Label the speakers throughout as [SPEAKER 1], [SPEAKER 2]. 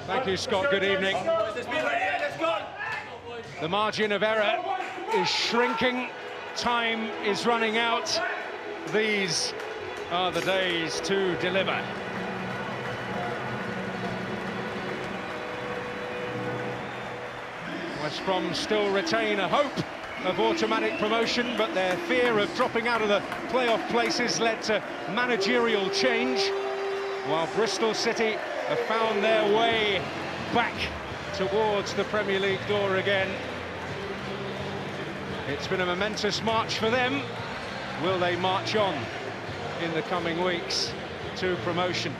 [SPEAKER 1] Thank you, Scott. Good evening. The margin of error is shrinking. Time is running out. These are the days to deliver. West Brom still retain a hope of automatic promotion, but their fear of dropping out of the playoff places led to managerial change, while Bristol City have found their way back towards the Premier League door again. It's been a momentous march for them. Will they march on in the coming weeks to promotion?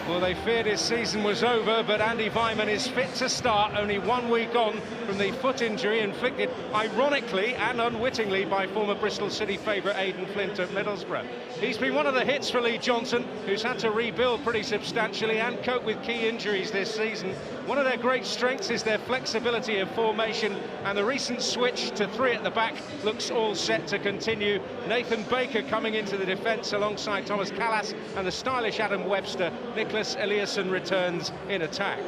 [SPEAKER 1] Well, they feared his season was over, but Andy Weimann is fit to start, only 1 week on from the foot injury inflicted, ironically and unwittingly, by former Bristol City favourite Aidan Flint at Middlesbrough. He's been one of the hits for Lee Johnson, who's had to rebuild pretty substantially and cope with key injuries this season. One of their great strengths is their flexibility of formation, and the recent switch to 3 at the back looks all set to continue. Nathan Baker coming into the defence alongside Thomas Callas and the stylish Adam Webster. Nicholas Eliasson returns in attack.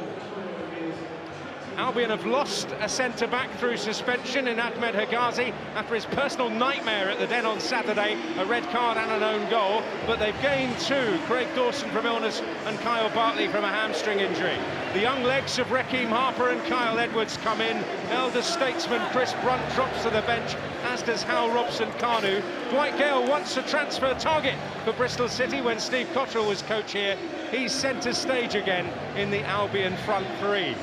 [SPEAKER 1] Albion have lost a centre-back through suspension in Ahmed Hegazi after his personal nightmare at the Den on Saturday, a red card and an own goal, but they've gained 2, Craig Dawson from illness and Kyle Bartley from a hamstring injury. The young legs of Raheem Harper and Kyle Edwards come in. Elder statesman Chris Brunt drops to the bench, as does Hal Robson-Kanu. Dwight Gale once a transfer target for Bristol City when Steve Cottrell was coach here. He's centre stage again in the Albion front 3.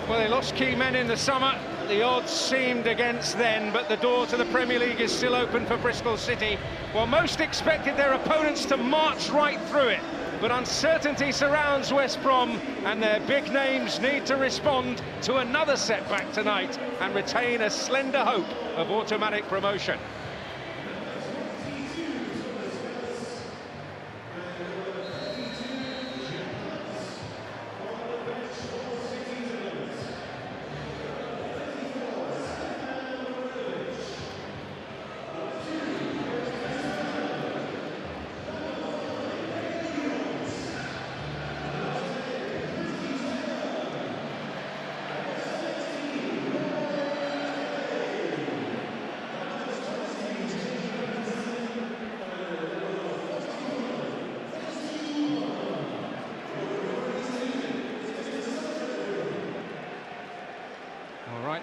[SPEAKER 1] Well, they lost key men in the summer. The odds seemed against then, but the door to the Premier League is still open for Bristol City. Well, most expected their opponents to march right through it, but uncertainty surrounds West Brom, and their big names need to respond to another setback tonight and retain a slender hope of automatic promotion.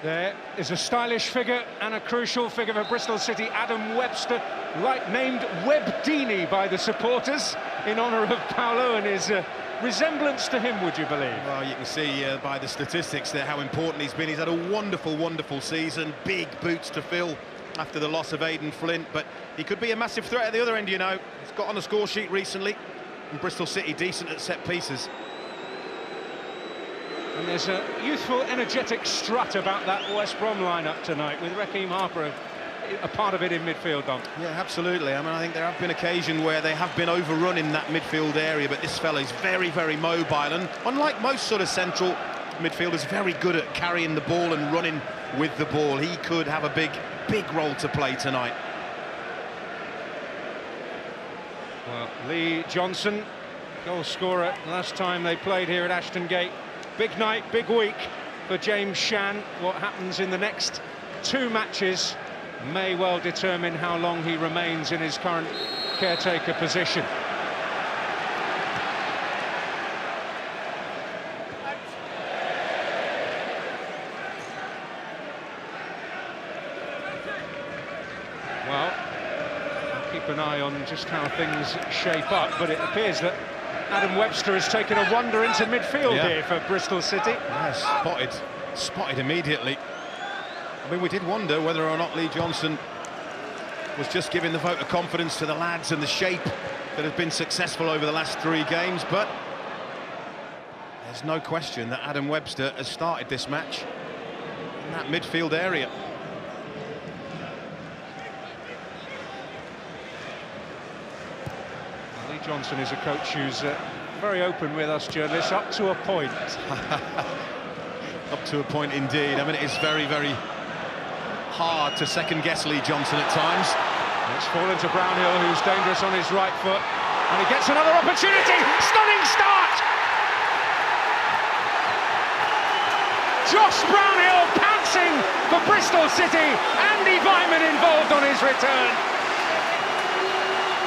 [SPEAKER 1] There is a stylish figure and a crucial figure for Bristol City, Adam Webster, named Webdini by the supporters in honour of Paolo and his resemblance to him, would you believe?
[SPEAKER 2] Well, you can see by the statistics there how important he's been. He's had a wonderful, wonderful season, big boots to fill after the loss of Aidan Flint, but he could be a massive threat at the other end, you know. He's got on the score sheet recently, and Bristol City decent at set pieces.
[SPEAKER 1] And there's a youthful, energetic strut about that West Brom lineup tonight, with Raheem Harper a part of it in midfield, Dom.
[SPEAKER 2] Yeah, absolutely. I mean, I think there have been occasions where they have been overrun in that midfield area, but this fellow's very, very mobile, and unlike most sort of central midfielders, very good at carrying the ball and running with the ball. He could have a big, big role to play tonight.
[SPEAKER 1] Well, Lee Johnson, goal scorer last time they played here at Ashton Gate. Big night, big week for James Shan. What happens in the next 2 matches may well determine how long he remains in his current caretaker position. Well, I'll keep an eye on just how things shape up, but it appears that Adam Webster has taken a wander into midfield here for Bristol City.
[SPEAKER 2] Yeah, spotted immediately. I mean, we did wonder whether or not Lee Johnson was just giving the vote of confidence to the lads and the shape that has been successful over the last 3 games, but there's no question that Adam Webster has started this match in that midfield area.
[SPEAKER 1] Johnson is a coach who's very open with us journalists, up to a point.
[SPEAKER 2] Up to a point indeed. I mean, it is very, very hard to second-guess Lee Johnson at times.
[SPEAKER 1] It's fallen to Brownhill, who's dangerous on his right foot, and he gets another opportunity. Stunning start! Josh Brownhill pouncing for Bristol City. Andy Vyman involved on his return.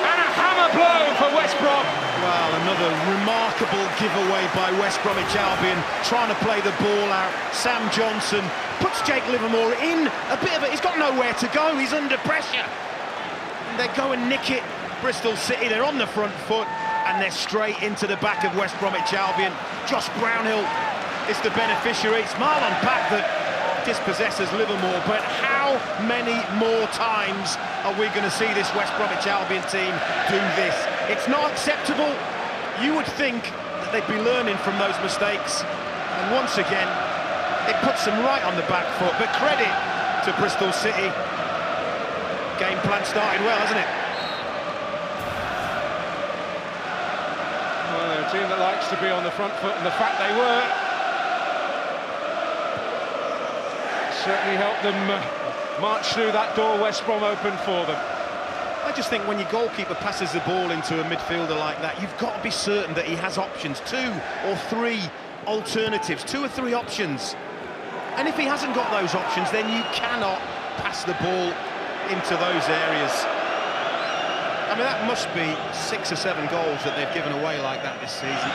[SPEAKER 1] And a hammer blow for West Brom.
[SPEAKER 2] Well, another remarkable giveaway by West Bromwich Albion, trying to play the ball out. Sam Johnson puts Jake Livermore in a bit of it. He's got nowhere to go, he's under pressure. And they go and nick it. Bristol City, they're on the front foot, and they're straight into the back of West Bromwich Albion. Josh Brownhill is the beneficiary. It's Marlon Pack that dispossesses Livermore, but how many more times are we going to see this West Bromwich Albion team do this? It's not acceptable. You would think that they'd be learning from those mistakes, and once again it puts them right on the back foot. But credit to Bristol City, game plan started well, hasn't it?
[SPEAKER 1] Well, they're a team that likes to be on the front foot, and the fact they were certainly helped them march through that door West Brom opened for them.
[SPEAKER 2] I just think when your goalkeeper passes the ball into a midfielder like that, you've got to be certain that he has options, 2 or 3 alternatives, 2 or 3 options. And if he hasn't got those options, then you cannot pass the ball into those areas. I mean, that must be 6 or 7 goals that they've given away like that this season.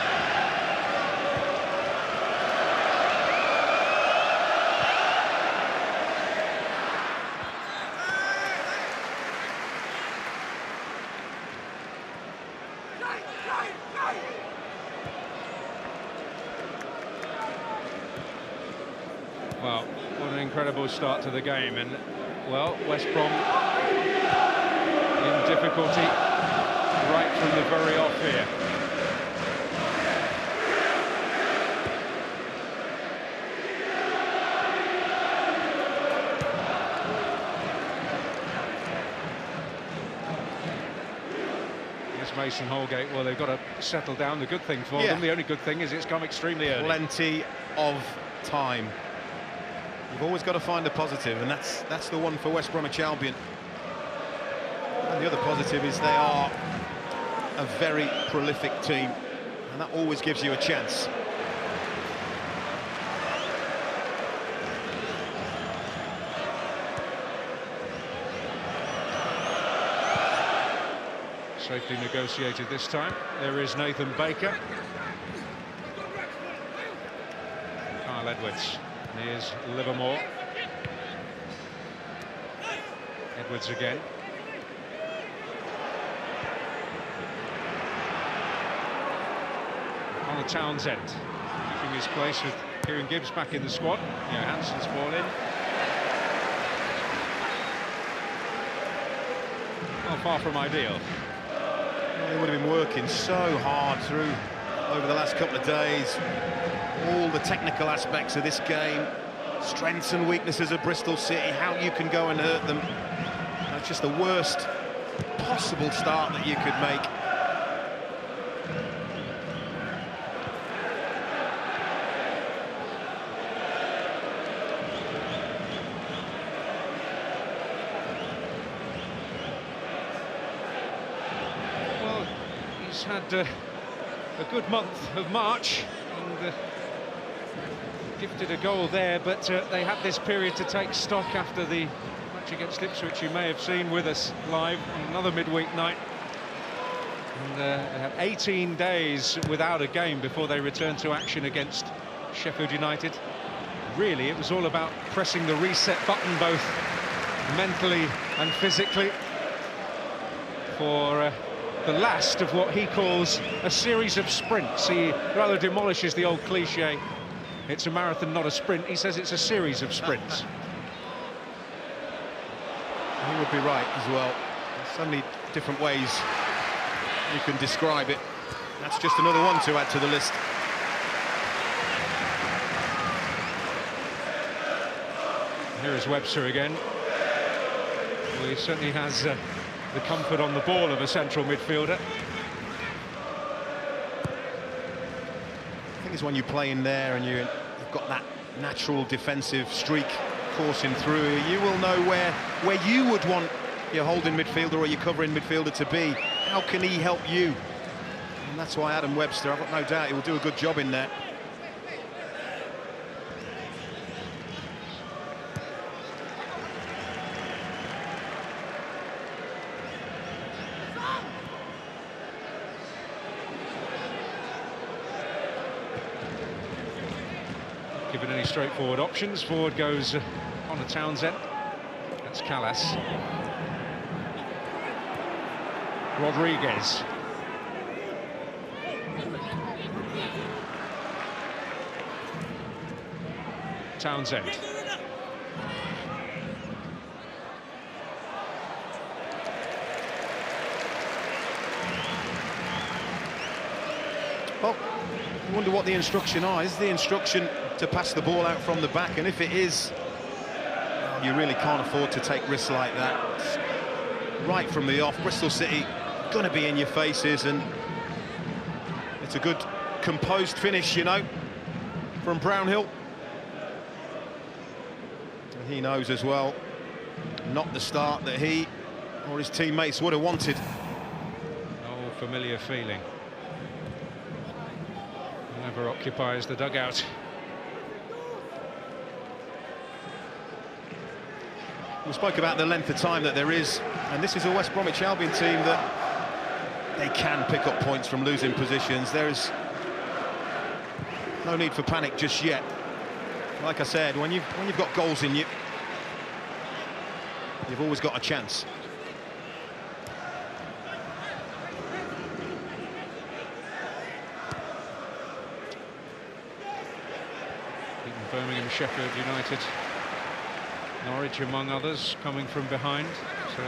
[SPEAKER 1] Well, what an incredible start to the game, and well, West Brom in difficulty right from the very off here. Here's Mason Holgate. Well, they've got to settle down. The good thing for them, the only good thing is it's come extremely early.
[SPEAKER 2] Plenty of time. You've always got to find a positive, and that's the one for West Bromwich Albion. And the other positive is they are a very prolific team, and that always gives you a chance.
[SPEAKER 1] Safely negotiated this time. There is Nathan Baker. Kyle Edwards. Here's Livermore. Edwards again. On the Townsend, keeping his place with Kieran Gibbs back in the squad. Yeah, Hansen's ball in. Well, far from ideal.
[SPEAKER 2] Well, they would have been working so hard through over the last couple of days. All the technical aspects of this game, strengths and weaknesses of Bristol City, how you can go and hurt them. That's just the worst possible start that you could make.
[SPEAKER 1] Well, he's had a good month of March, and gifted a goal there, but they had this period to take stock after the match against Ipswich, you may have seen with us live on another midweek night. And they had 18 days without a game before they returned to action against Sheffield United. Really, it was all about pressing the reset button, both mentally and physically, for the last of what he calls a series of sprints. He rather demolishes the old cliche, it's a marathon, not a sprint. He says it's a series of sprints.
[SPEAKER 2] He would be right as well. There's so many different ways you can describe it. That's just another one to add to the list.
[SPEAKER 1] Here is Webster again. Well, he certainly has the comfort on the ball of a central midfielder.
[SPEAKER 2] I think it's when you play in there and you've got that natural defensive streak coursing through, you will know where you would want your holding midfielder or your covering midfielder to be. How can he help you? And that's why Adam Webster, I've got no doubt he will do a good job in there.
[SPEAKER 1] Given any straightforward options, forward goes on to Townsend. That's Callas. Rodriguez. Townsend.
[SPEAKER 2] Well, I wonder what the instruction are. Is the instruction to pass the ball out from the back? And if it is, you really can't afford to take risks like that. Right from the off, Bristol City going to be in your faces, and it's a good composed finish, you know, from Brownhill. And he knows as well, not the start that he or his teammates would have wanted.
[SPEAKER 1] Oh, familiar feeling. Never occupies the dugout.
[SPEAKER 2] We spoke about the length of time that there is, and this is a West Bromwich Albion team that they can pick up points from losing positions. There is no need for panic just yet. Like I said, when you've got goals in you, you've always got a chance.
[SPEAKER 1] Birmingham, Sheffield United, Norwich among others coming from behind, so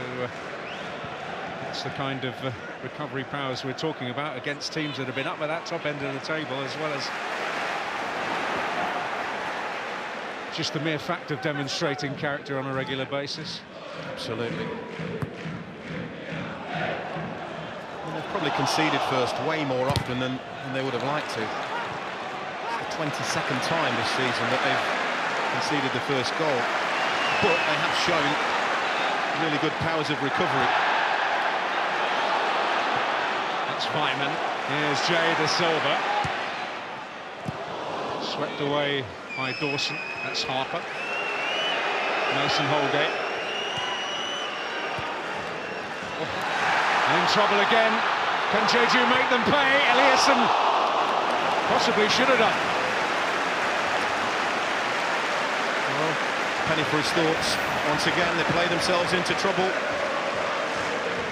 [SPEAKER 1] that's the kind of recovery powers we're talking about against teams that have been up at that top end of the table, as well as just the mere fact of demonstrating character on a regular basis.
[SPEAKER 2] Absolutely. Well, they've probably conceded first way more often than they would have liked to. It's the 22nd time this season that they've conceded the first goal. But they have shown really good powers of recovery.
[SPEAKER 1] That's Vyman. Here's Jay De Silva. Swept away by Dawson. That's Harper. Nelson Holgate. In trouble again. Can Jeju make them pay? Eliasson possibly should have done.
[SPEAKER 2] Penny for his thoughts. Once again, they play themselves into trouble.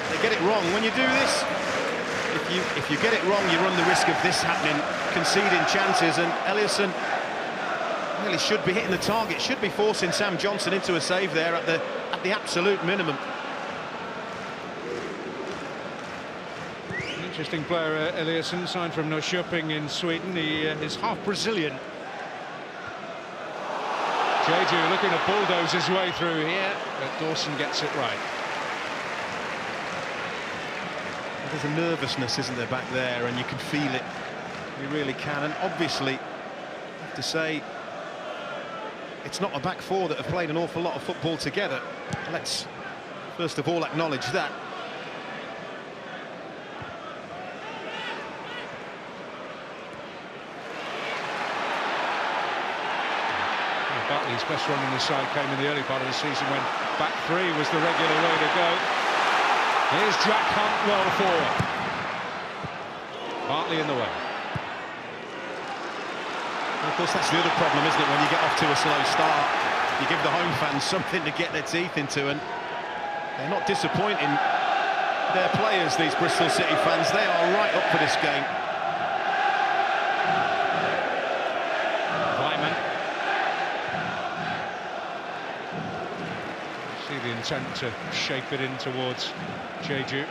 [SPEAKER 2] They get it wrong. When you do this, if you get it wrong, you run the risk of this happening, conceding chances, and Eliasson really should be hitting the target, should be forcing Sam Johnson into a save there at the absolute minimum.
[SPEAKER 1] An interesting player, Eliasson, signed from Norrköping in Sweden. He is half Brazilian. Jeju looking to bulldoze his way through here, but Dawson gets it right.
[SPEAKER 2] There's a nervousness, isn't there, back there, and you can feel it. You really can. And obviously, I have to say, it's not a back four that have played an awful lot of football together. Let's first of all acknowledge that.
[SPEAKER 1] Bartley's best run on the side came in the early part of the season when back three was the regular way to go. Here's Jack Hunt well forward. Bartley in the way.
[SPEAKER 2] Of course, that's the other problem, isn't it, when you get off to a slow start? You give the home fans something to get their teeth into, and they're not disappointing their players, these Bristol City fans. They are right up for this game.
[SPEAKER 1] See the intent to shape it in towards Jeju.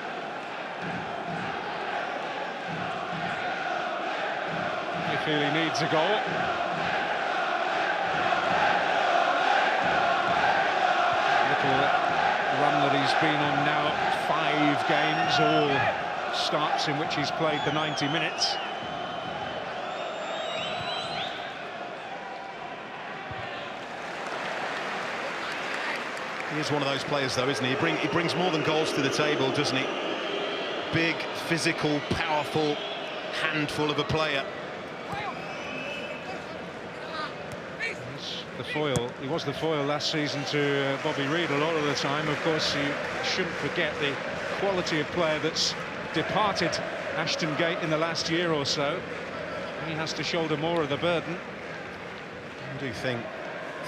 [SPEAKER 1] You feel he needs a goal. Little run that he's been on now, 5 games, all starts in which he's played the 90 minutes.
[SPEAKER 2] He is one of those players, though, isn't he? He brings more than goals to the table, doesn't he? Big, physical, powerful handful of a player.
[SPEAKER 1] The foil. He was the foil last season to Bobby Reid a lot of the time. Of course, you shouldn't forget the quality of player that's departed Ashton Gate in the last year or so. He has to shoulder more of the burden.
[SPEAKER 2] I do think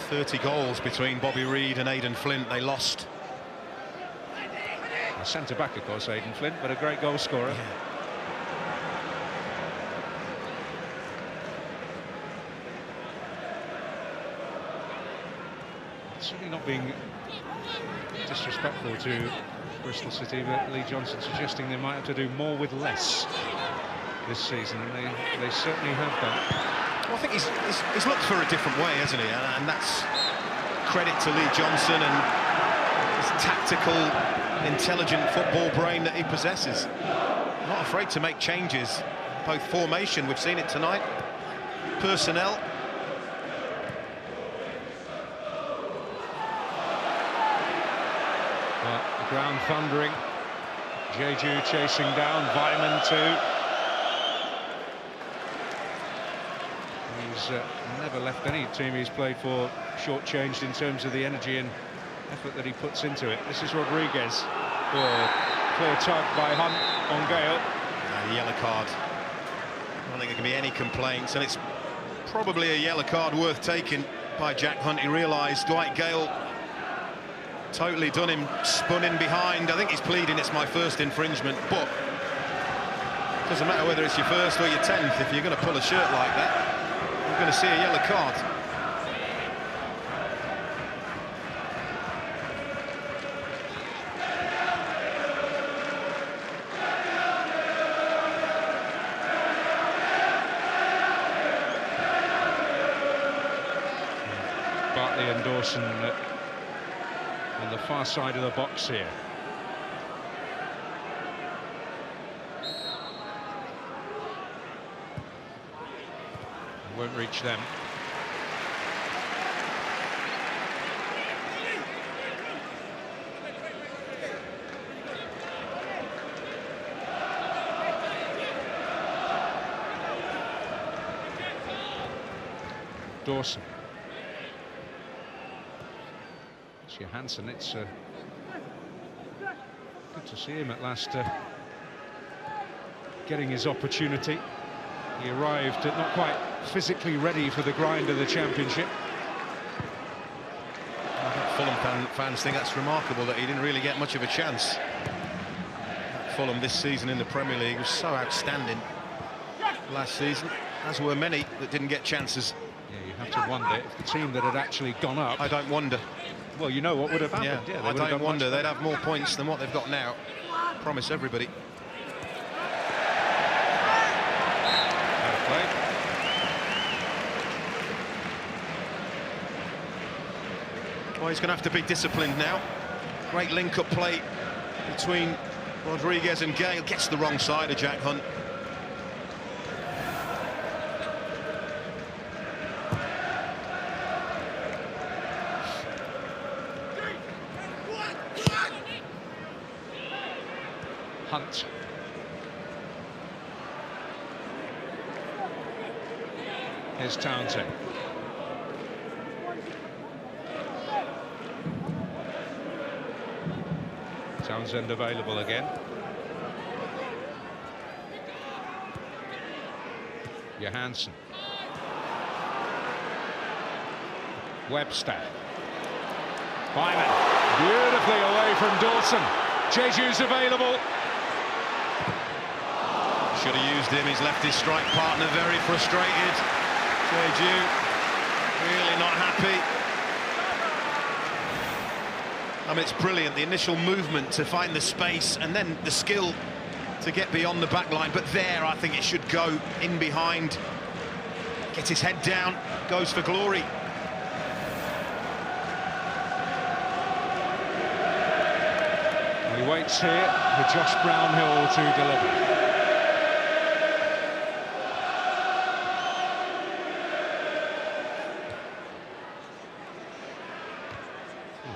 [SPEAKER 2] 30 goals between Bobby Reid and Aidan Flint. They lost.
[SPEAKER 1] A centre-back, of course, Aidan Flint, but a great goal scorer.
[SPEAKER 2] Yeah.
[SPEAKER 1] Certainly not being disrespectful to Bristol City, but Lee Johnson suggesting they might have to do more with less this season, and they certainly have done.
[SPEAKER 2] Well, I think he's looked for a different way, hasn't he? And that's credit to Lee Johnson and his tactical, intelligent football brain that he possesses. Not afraid to make changes, both formation, we've seen it tonight, personnel.
[SPEAKER 1] The ground thundering. Jeju chasing down, Weimann too. He's never left any team he's played for shortchanged in terms of the energy and effort that he puts into it. This is Rodriguez. Oh, clear tug by Hunt on Gale.
[SPEAKER 2] A yellow card. I don't think there can be any complaints, and it's probably a yellow card worth taking by Jack Hunt. He realised Dwight Gale totally done him, spun in behind. I think he's pleading it's my first infringement, but it doesn't matter whether it's your first or your 10th. If you're going to pull a shirt like that, you're going to see a yellow card.
[SPEAKER 1] Bartley and Dawson on the far side of the box here. Won't reach them. Dawson. Johansson, it's good to see him at last getting his opportunity. He arrived not quite physically ready for the grind of the Championship.
[SPEAKER 2] I think Fulham fans think that's remarkable that he didn't really get much of a chance. Fulham this season in the Premier League was so outstanding last season, as were many that didn't get chances.
[SPEAKER 1] Yeah, you have to wonder if the team that had actually gone up...
[SPEAKER 2] I don't wonder.
[SPEAKER 1] Well, you know what would have happened.
[SPEAKER 2] Yeah,
[SPEAKER 1] I
[SPEAKER 2] don't wonder. They'd have more points than what they've got now. Promise everybody.
[SPEAKER 1] Fair play.
[SPEAKER 2] Well, he's going to have to be disciplined now. Great link-up play between Rodriguez and Gale. Gets the wrong side of Jack Hunt.
[SPEAKER 1] Hunt. Here's Townsend. Townsend available again. Johansson. Webster. Weimann. Beautifully away from Dawson. Jeju's available.
[SPEAKER 2] Should have used him. He's left his strike partner very frustrated. Jeju really not happy. I mean, it's brilliant, the initial movement to find the space and then the skill to get beyond the back line. But there, I think it should go in behind. Gets his head down, goes for glory.
[SPEAKER 1] He waits here for Josh Brownhill to deliver.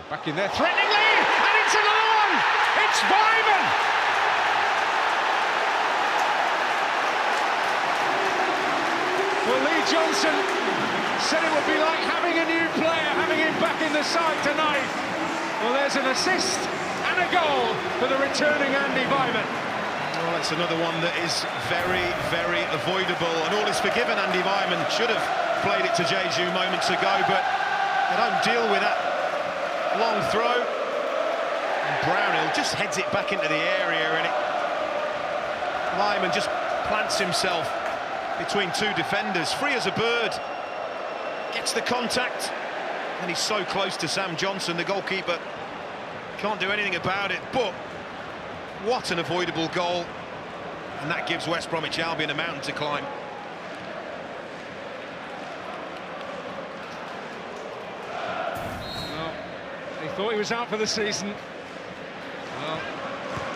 [SPEAKER 1] Back in there threateningly, and it's another one! It's Vyman! Well, Lee Johnson said it would be like having a new player, having him back in the side tonight. Well, there's an assist and a goal for the returning Andy Vyman.
[SPEAKER 2] Well, it's another one that is very, very avoidable, and all is forgiven. Andy Vyman should have played it to Jeju moments ago, but they don't deal with that long throw. And Brownhill just heads it back into the area, and Vyman just plants himself between two defenders, free as a bird, gets the contact, and he's so close to Sam Johnson, the goalkeeper can't do anything about it. But what an avoidable goal, and that gives West Bromwich Albion a mountain to climb.
[SPEAKER 1] Well, he thought he was out for the season. Well,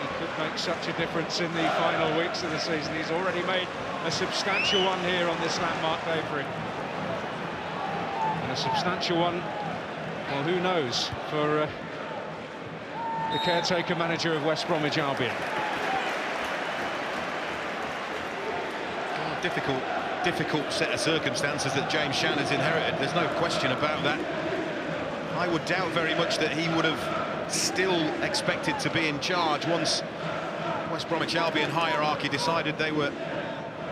[SPEAKER 1] he could make such a difference in the final weeks of the season. He's already made a substantial one here on this landmark day for him. And a substantial one, well, who knows, for the caretaker manager of West Bromwich Albion.
[SPEAKER 2] Well, difficult set of circumstances that James Shan has inherited, there's no question about that. I would doubt very much that he would have still expected to be in charge once West Bromwich Albion hierarchy decided they were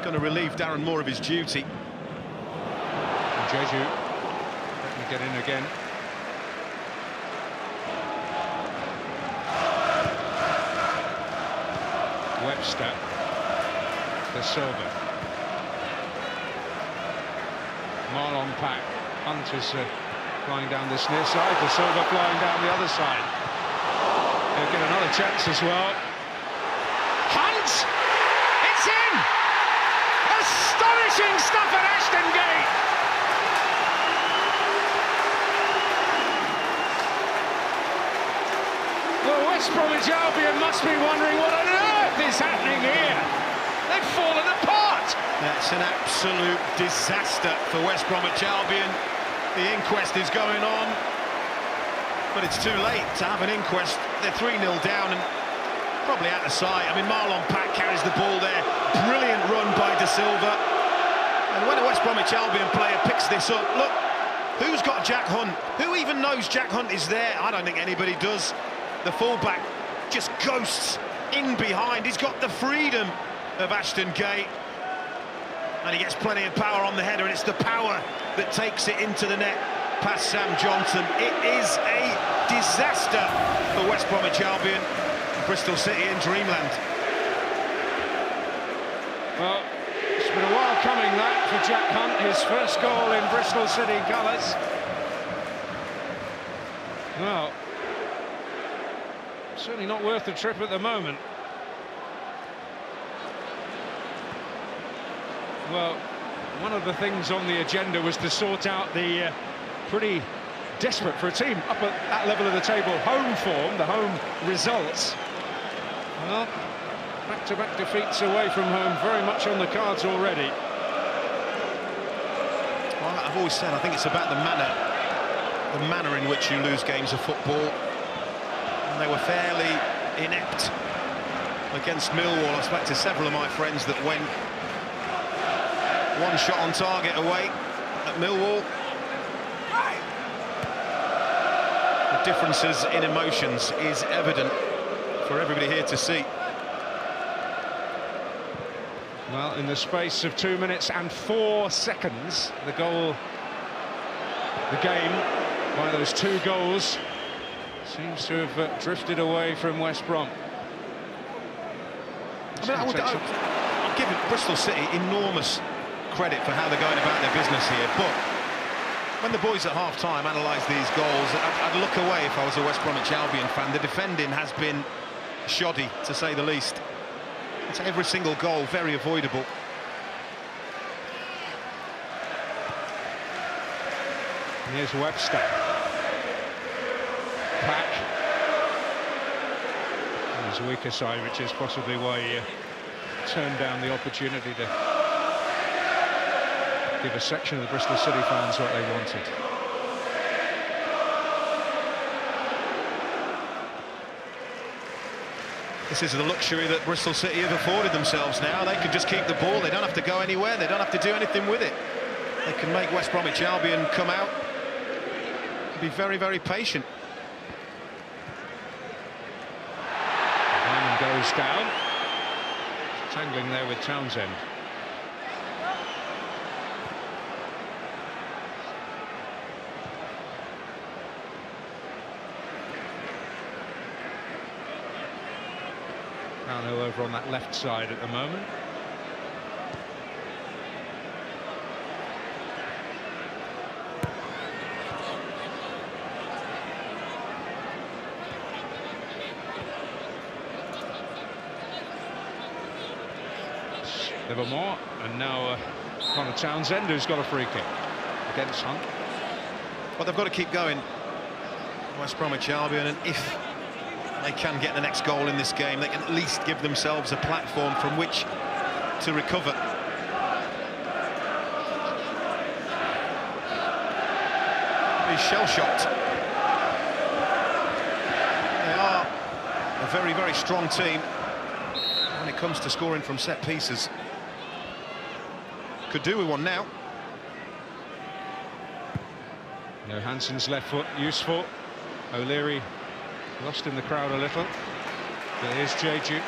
[SPEAKER 2] going to relieve Darren Moore of his duty.
[SPEAKER 1] And Jeju, let me get in again. Webster, De Silva, Marlon Pack, Hunt is flying down this near side, De Silva flying down the other side. He'll get another chance as well. Hunt! It's in! Astonishing stuff at Ashton Gate! Well, West Bromwich Albion must be wondering what on earth is happening here. They've fallen apart.
[SPEAKER 2] That's an absolute disaster for West Bromwich Albion. The inquest is going on, but it's too late to have an inquest. They're 3-0 down and probably out of sight. I mean, Marlon Pack carries the ball there. Brilliant run by De Silva. And when a West Bromwich Albion player picks this up, look, who's got Jack Hunt? Who even knows Jack Hunt is there? I don't think anybody does. The fullback just ghosts in behind. He's got the freedom of Ashton Gate, and he gets plenty of power on the header, and it's the power that takes it into the net past Sam Johnson. It is a disaster for West Bromwich Albion, Bristol City in dreamland.
[SPEAKER 1] Well, it's been a while coming, that, for Jack Hunt, his first goal in Bristol City colours. Well, certainly not worth the trip at the moment. Well, one of the things on the agenda was to sort out the pretty desperate for a team up at that level of the table home form, the home results. Well, back-to-back defeats away from home, very much on the cards already.
[SPEAKER 2] Well, I've always said I think it's about the manner in which you lose games of football. And they were fairly inept against Millwall. I spoke to several of my friends that went one shot on target away at Millwall. The differences in emotions is evident for everybody here to see.
[SPEAKER 1] Well, in the space of 2 minutes and 4 seconds, the game by those 2 goals seems to have drifted away from West Brom.
[SPEAKER 2] I mean, I'll give Bristol City enormous credit for how they're going about their business here, but when the boys at half-time analyse these goals, I'd look away if I was a West Bromwich Albion fan. The defending has been shoddy, to say the least. It's every single goal very avoidable.
[SPEAKER 1] Here's Webster. Pack. And his weaker side, which is possibly why he turned down the opportunity to give a section of the Bristol City fans what they wanted.
[SPEAKER 2] This is the luxury that Bristol City have afforded themselves now. They can just keep the ball, they don't have to go anywhere, they don't have to do anything with it. They can make West Bromwich Albion come out and be very, very patient.
[SPEAKER 1] Hyman goes down. Tangling there with Townsend. Brownhill over on that left side at the moment. Livermore, and now Connor Townsend, who's got a free kick against Hunt.
[SPEAKER 2] Well, they've got to keep going, West Bromwich Albion, and if they can get the next goal in this game, they can at least give themselves a platform from which to recover. He's shell-shocked. They are a very, very strong team when it comes to scoring from set pieces. Could do with one now.
[SPEAKER 1] Johansson's left foot useful. O'Leary lost in the crowd a little. But here's Jeju.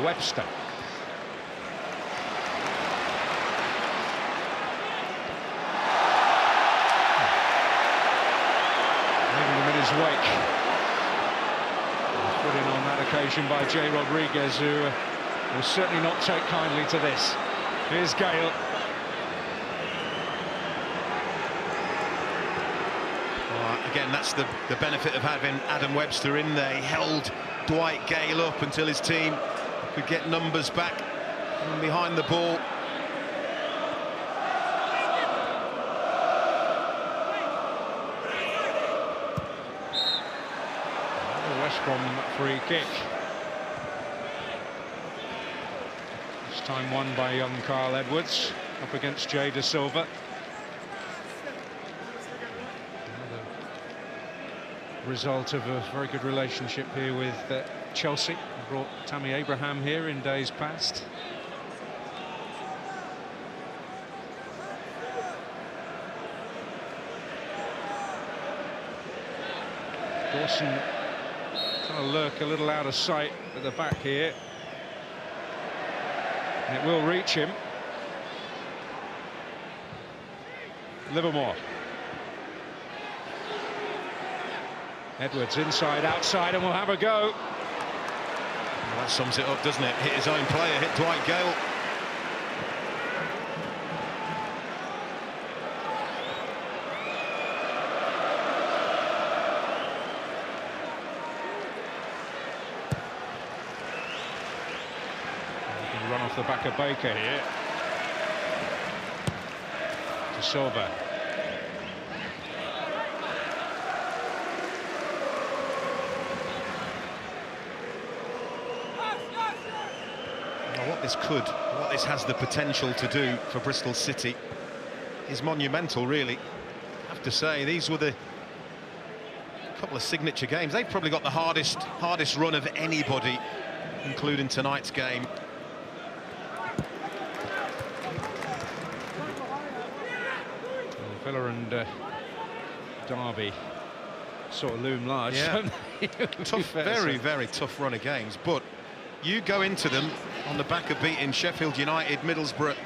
[SPEAKER 1] Webster. Leaving him in his wake. Put in on that occasion by Jay Rodriguez, who will certainly not take kindly to this. Here's Gale.
[SPEAKER 2] Again, that's the benefit of having Adam Webster in there. He held Dwight Gale up until his team could get numbers back from behind the ball.
[SPEAKER 1] West Brom free kick. This time won by young Carl Edwards up against Jay De Silva. Result of a very good relationship here with Chelsea. Brought Tammy Abraham here in days past. Dawson trying to lurk a little out of sight at the back here. And it will reach him. Livermore. Edwards inside, outside, and we'll have a go.
[SPEAKER 2] Well, that sums it up, doesn't it? Hit his own player, hit Dwight Gale.
[SPEAKER 1] He can run off the back of Baker here. De Silva.
[SPEAKER 2] What this has the potential to do for Bristol City is monumental, really. I have to say, these were the couple of signature games. They've probably got the hardest run of anybody, including tonight's game.
[SPEAKER 1] Well, Villa and Derby sort of loom large.
[SPEAKER 2] Yeah. Tough, very tough run of games, but you go into them on the back of beating Sheffield United, Middlesbrough,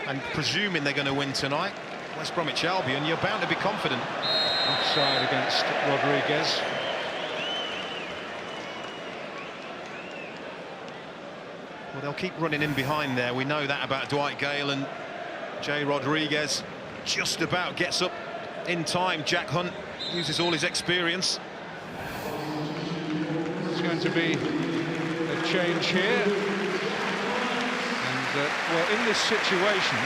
[SPEAKER 2] and presuming they're going to win tonight, West Bromwich Albion, you're bound to be confident.
[SPEAKER 1] Offside against Rodriguez.
[SPEAKER 2] Well, they'll keep running in behind there. We know that about Dwight Gale, and Jay Rodriguez just about gets up in time. Jack Hunt uses all his experience.
[SPEAKER 1] It's going to be a change here, and well, in this situation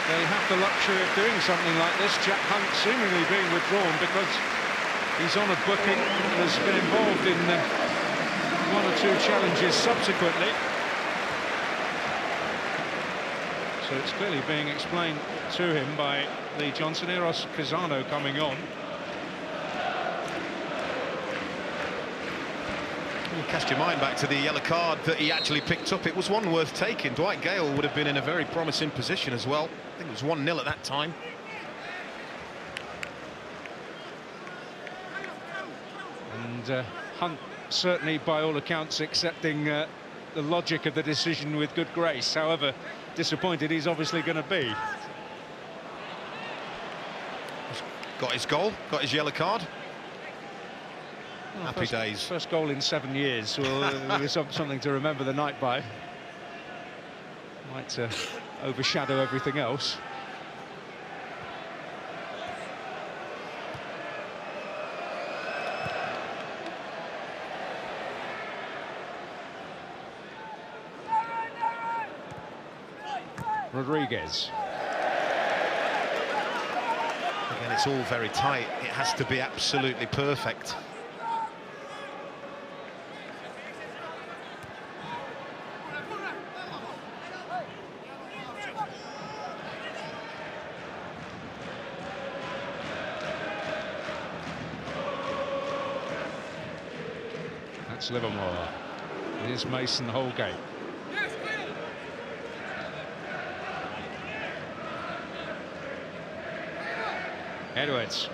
[SPEAKER 1] they have the luxury of doing something like this. Jack Hunt seemingly being withdrawn because he's on a booking and has been involved in one or two challenges subsequently, so it's clearly being explained to him by Lee Johnson. Eros Kazano coming on.
[SPEAKER 2] You cast your mind back to the yellow card that he actually picked up. It was one worth taking. Dwight Gale would have been in a very promising position as well. I think it was 1-0 at that time.
[SPEAKER 1] And Hunt certainly, by all accounts, accepting the logic of the decision with good grace. However disappointed he's obviously going to be.
[SPEAKER 2] Got his goal, got his yellow card.
[SPEAKER 1] Well,
[SPEAKER 2] Happy days.
[SPEAKER 1] First goal in 7 years. Well, be something to remember the night by. Might overshadow everything else. Rodriguez.
[SPEAKER 2] Again, it's all very tight. It has to be absolutely perfect.
[SPEAKER 1] That's Livermore. Here's Mason Holgate. Edwards.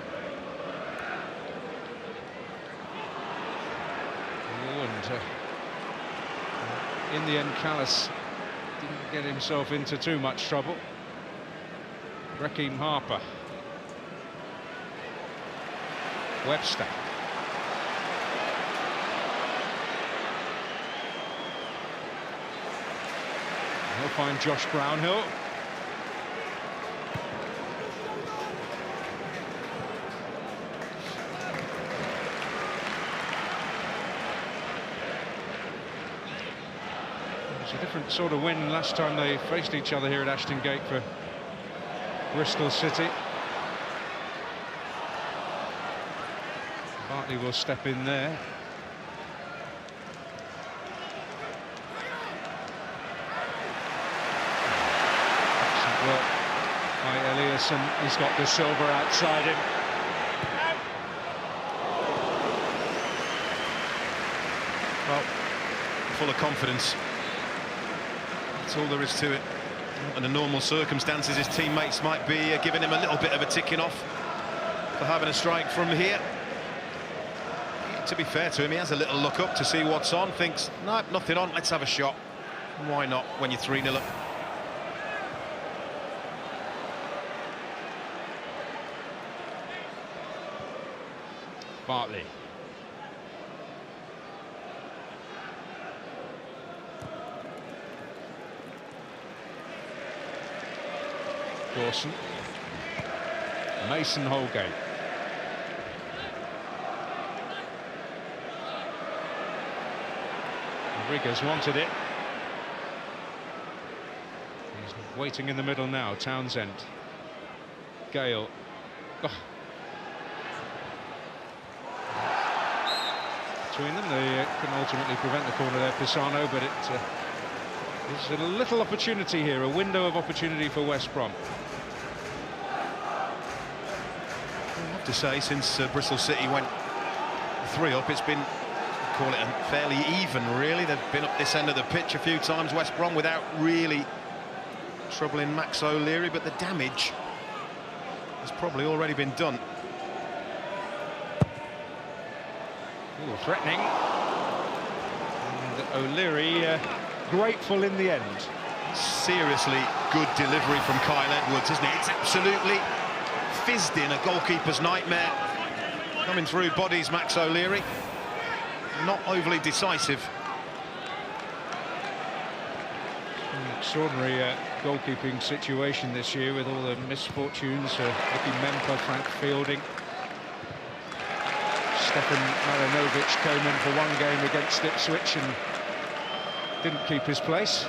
[SPEAKER 1] Oh, and in the end, Callis didn't get himself into too much trouble. Raheem Harper. Webster. He'll find Josh Brownhill. It's a different sort of win last time they faced each other here at Ashton Gate for Bristol City. Bartley will step in there. Work by Elias, and he's got the silver outside him.
[SPEAKER 2] Well, full of confidence. That's all there is to it. Under normal circumstances, his teammates might be giving him a little bit of a ticking off for having a strike from here. To be fair to him, he has a little look up to see what's on, thinks, no, nothing on, let's have a shot. Why not when you're 3-0 up?
[SPEAKER 1] Bartley. Dawson. Mason Holgate. Rodriguez wanted it. He's waiting in the middle now. Townsend. Gale. Oh. Between them, they can ultimately prevent the corner there, Pisano, but it's a little opportunity here, a window of opportunity for West Brom.
[SPEAKER 2] I have to say, since Bristol City went 3 up, it's been, call it fairly even, really. They've been up this end of the pitch a few times, West Brom, without really troubling Max O'Leary, but the damage has probably already been done.
[SPEAKER 1] Ooh, threatening. And O'Leary grateful in the end.
[SPEAKER 2] Seriously good delivery from Kyle Edwards, isn't it? It's absolutely fizzed in, a goalkeeper's nightmare. Coming through bodies, Max O'Leary. Not overly decisive.
[SPEAKER 1] An extraordinary goalkeeping situation this year with all the misfortunes. Ricky Memper, Frank Fielding. Stefan Marinovic came in for one game against Ipswich and didn't keep his place.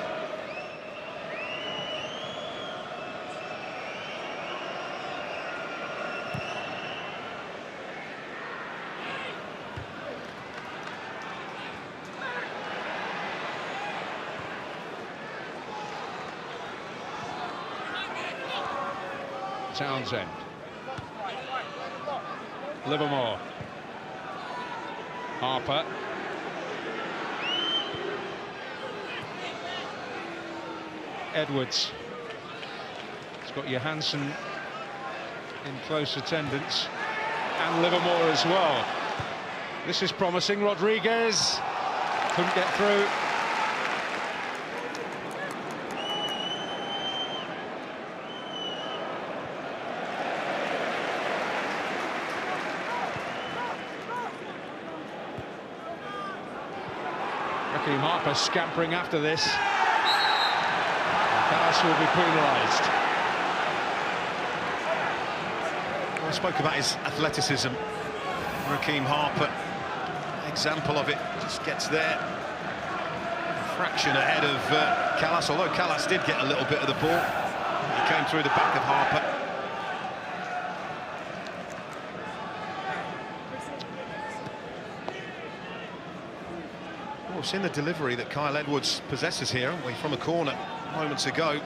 [SPEAKER 1] Townsend. Livermore. Harper. Edwards. It's got Johansson in close attendance, and Livermore as well. This is promising. Rodriguez couldn't get through. Raheem Harper scampering after this. Callas will be penalised.
[SPEAKER 2] Well, I spoke about his athleticism. Raheem Harper, example of it, just gets there. A fraction ahead of Callas, although Callas did get a little bit of the ball. He came through the back of Harper. We've seen the delivery that Kyle Edwards possesses here, haven't we, from a corner moments ago.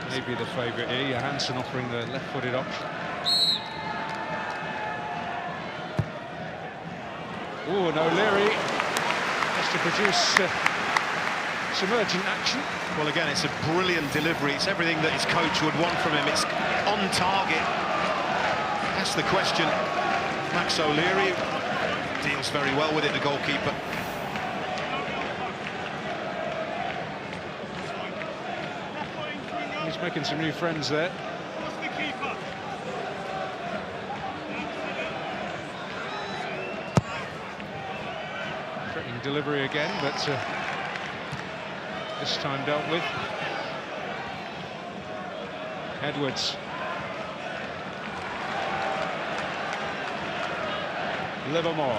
[SPEAKER 1] Maybe the favourite here, Johansson offering the left-footed option. Oh, and O'Leary has to produce some urgent action.
[SPEAKER 2] Well, again, it's a brilliant delivery. It's everything that his coach would want from him. It's on target. That's the question. Max O'Leary deals very well with it, the goalkeeper.
[SPEAKER 1] He's making some new friends there. Threatening delivery again, but this time dealt with. Edwards. Livermore.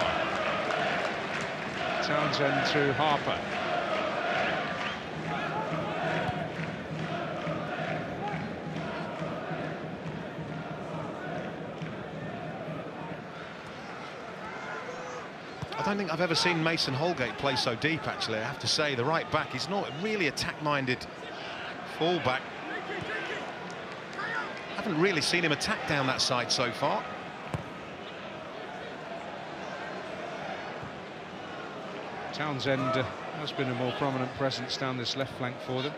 [SPEAKER 1] Townsend to Harper.
[SPEAKER 2] I don't think I've ever seen Mason Holgate play so deep, actually. I have to say, the right back is not really attack-minded full-back. I haven't really seen him attack down that side so far.
[SPEAKER 1] Townsend has been a more prominent presence down this left flank for them.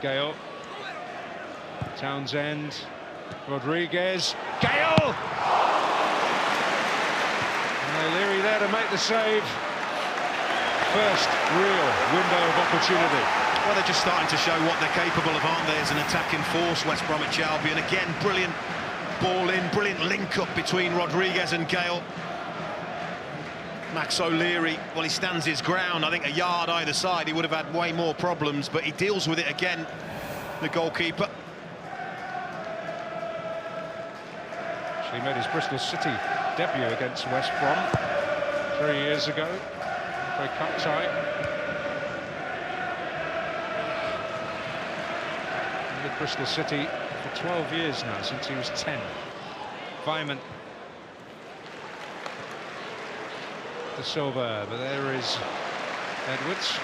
[SPEAKER 1] Gale. Townsend. Rodriguez. Gale! And O'Leary there to make the save. First real window of opportunity.
[SPEAKER 2] Well, they're just starting to show what they're capable of, aren't they, as an attacking force, West Bromwich Albion. Again, brilliant ball in, brilliant link-up between Rodriguez and Gale. Max O'Leary, well, he stands his ground. I think a yard either side, he would have had way more problems, but he deals with it again, the goalkeeper.
[SPEAKER 1] Actually made his Bristol City debut against West Brom 3 years ago. FA Cup tie. With Bristol City for 12 years now, since he was 10. Vyman. To Silva, but there is Edwards.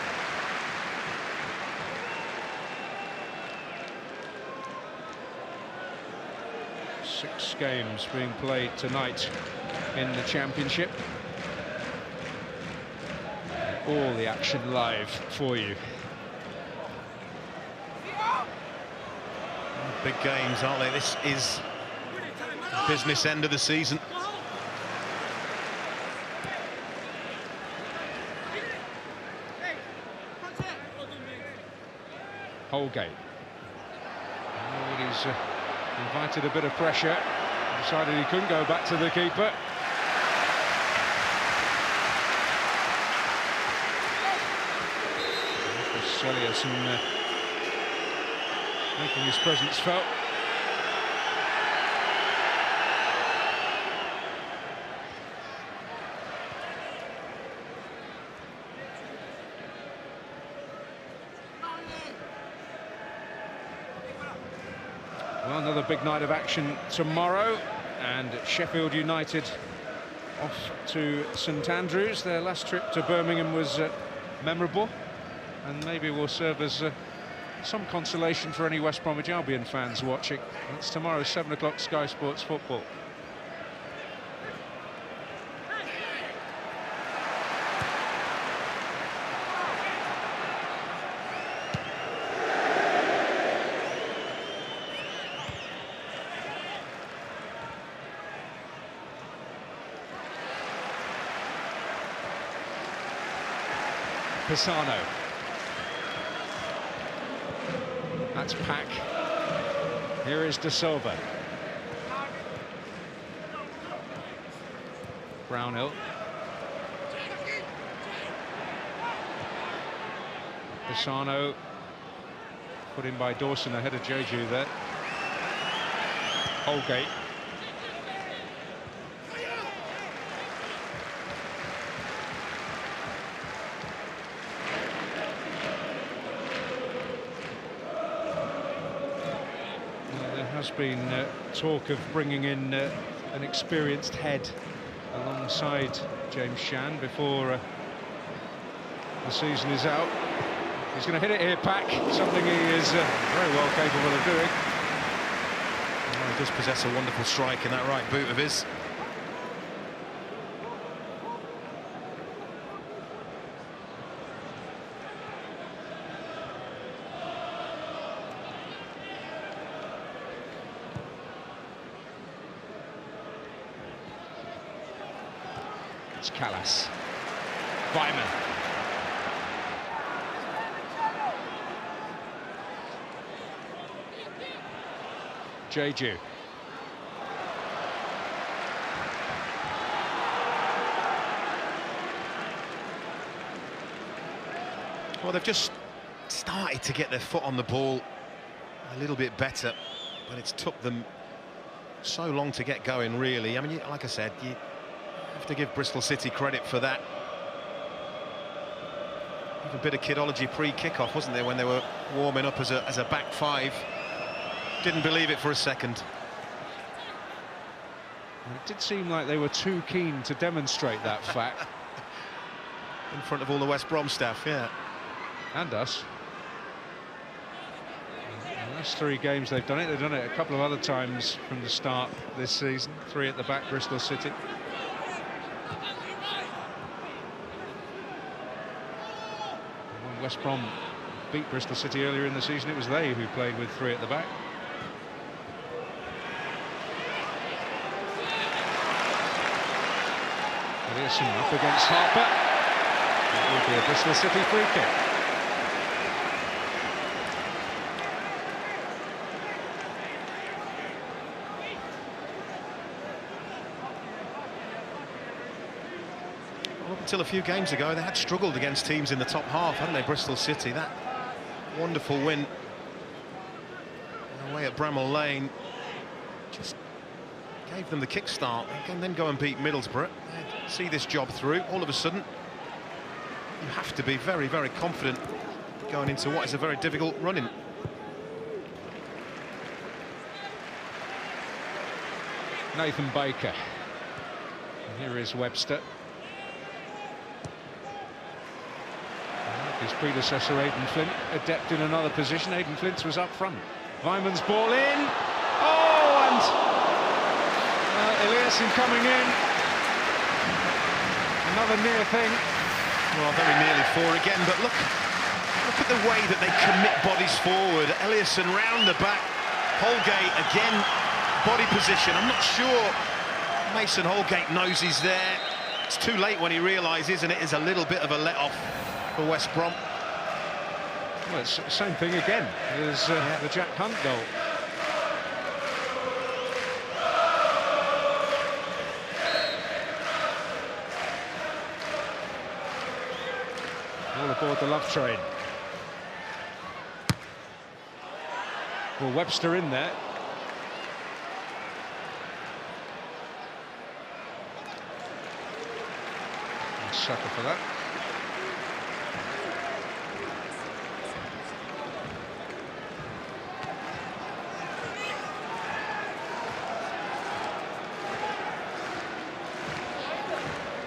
[SPEAKER 1] Six games being played tonight in the Championship. All the action live for you.
[SPEAKER 2] Big games, aren't they? This is the business end of the season.
[SPEAKER 1] Holgate. Oh, he's invited a bit of pressure. Decided he couldn't go back to the keeper. Celius making his presence felt. Well, another big night of action tomorrow, and Sheffield United off to St Andrews. Their last trip to Birmingham was memorable, and maybe will serve as some consolation for any West Bromwich Albion fans watching. It's tomorrow, 7 o'clock, Sky Sports Football. Pisano. That's Pack. Here is De Silva. Brownhill. Pisano. Put in by Dawson ahead of Jeju there. Holgate. There has been talk of bringing in an experienced head alongside James Shan before the season is out. He's going to hit it here, Pack, something he is very well capable of doing.
[SPEAKER 2] Well, he does possess a wonderful strike in that right boot of his.
[SPEAKER 1] It's Callas. Weimann. Jeju.
[SPEAKER 2] Well, they've just started to get their foot on the ball a little bit better, but it's took them so long to get going, really. I mean, like I said, you have to give Bristol City credit for that. Even a bit of kidology pre-kickoff, wasn't there, when they were warming up as a back five. Didn't believe it for a second.
[SPEAKER 1] It did seem like they were too keen to demonstrate that fact.
[SPEAKER 2] In front of all the West Brom staff, yeah.
[SPEAKER 1] And us. The last 3 games they've done it. They've done it a couple of other times from the start this season. 3 at the back, Bristol City. When West Brom beat Bristol City earlier in the season, it was they who played with 3 at the back. Pearson up against Harper. It will be a Bristol City free kick.
[SPEAKER 2] Well, up until a few games ago, they had struggled against teams in the top half, hadn't they, Bristol City? That wonderful win away at Bramall Lane just gave them the kickstart. They can then go and beat Middlesbrough. They'd see this job through. All of a sudden, you have to be very, very confident going into what is a very difficult run-in.
[SPEAKER 1] Nathan Baker. And here is Webster. His predecessor, Aidan Flint, adept in another position. Aidan Flint was up front. Weimann's ball in. Oh, and Eliasson coming in. Another near thing.
[SPEAKER 2] Well, very nearly 4 again, but look at the way that they commit bodies forward. Eliasson round the back. Holgate again, body position. I'm not sure Mason Holgate knows he's there. It's too late when he realises, and it is a little bit of a let-off for West Brom.
[SPEAKER 1] Well, it's the same thing again as the Jack Hunt goal. All aboard the love train. Well, Webster in there. Sucker for that.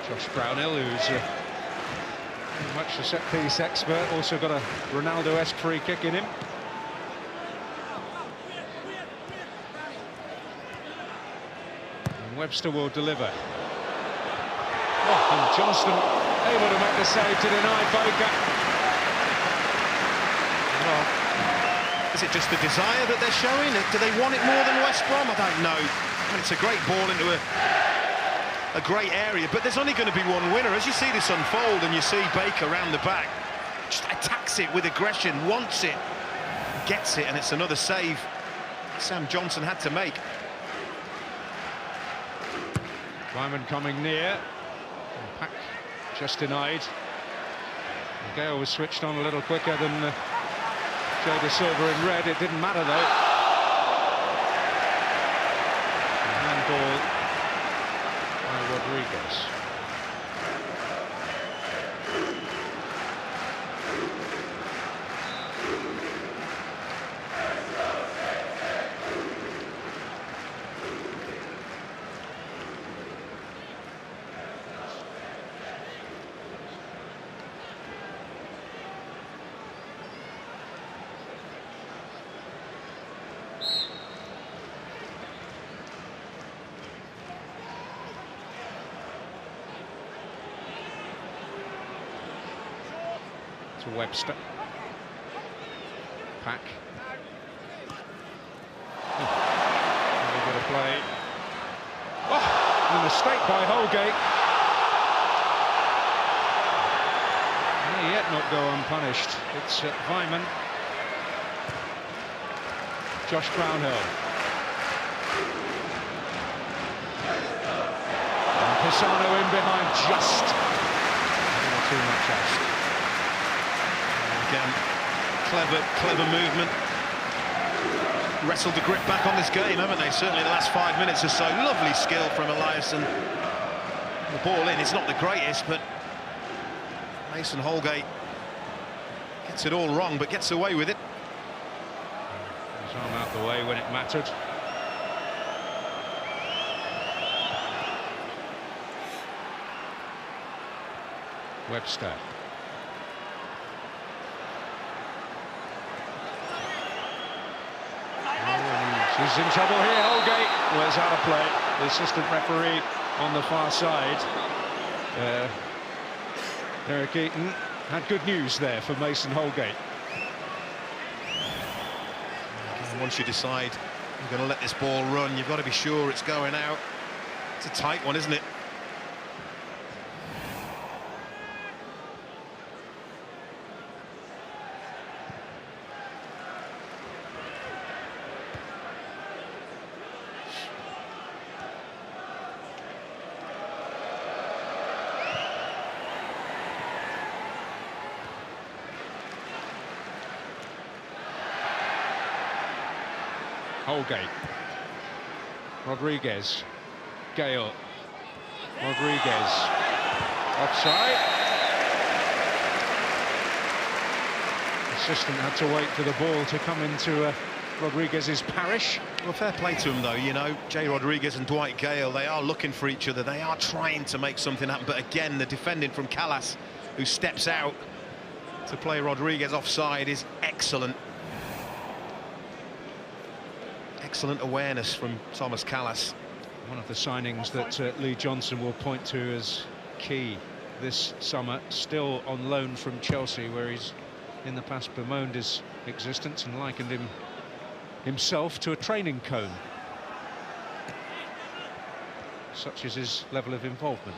[SPEAKER 1] Josh Brownhill, who's very much a set-piece expert, also got a Ronaldo-esque free kick in him. And Webster will deliver. Oh, and Johnston able to make the save to deny Baker.
[SPEAKER 2] Well, is it just the desire that they're showing? Do they want it more than West Brom? I don't know. I mean, it's a great ball into a a great area, but there's only going to be one winner. As you see this unfold and you see Baker round the back, just attacks it with aggression, wants it, gets it, and it's another save Sam Johnson had to make.
[SPEAKER 1] Wyman coming near, and Pack just denied. Gale was switched on a little quicker than Joe De Silva in red. It didn't matter though. Handball by Rodriguez. Webster. Pack. Very good a play. Oh, a mistake by Holgate. May yet not go unpunished. It's Wyman. Josh Brownhill. And Pisano in behind, just a little too much asked.
[SPEAKER 2] Again, clever movement. Wrestled the grip back on this game, haven't they? Certainly the last 5 minutes or so. Lovely skill from Eliasson. The ball in, it's not the greatest, but Mason Holgate gets it all wrong, but gets away with it.
[SPEAKER 1] His arm out the way when it mattered. Webster. He's in trouble here, Holgate. Well, it's out of play. The assistant referee on the far side. Eric Eaton had good news there for Mason Holgate.
[SPEAKER 2] Once you decide you're going to let this ball run, you've got to be sure it's going out. It's a tight one, isn't it?
[SPEAKER 1] Holgate. Rodriguez. Gale. Rodriguez. Offside. Assistant had to wait for the ball to come into Rodriguez's parish.
[SPEAKER 2] Well, fair play to him, though. You know, Jay Rodriguez and Dwight Gale, they are looking for each other. They are trying to make something happen. But again, the defending from Callas, who steps out to play Rodriguez offside, is excellent. Excellent awareness from Thomas Callas.
[SPEAKER 1] One of the signings that Lee Johnson will point to as key this summer, still on loan from Chelsea, where he's in the past bemoaned his existence and likened himself to a training cone. Such is his level of involvement.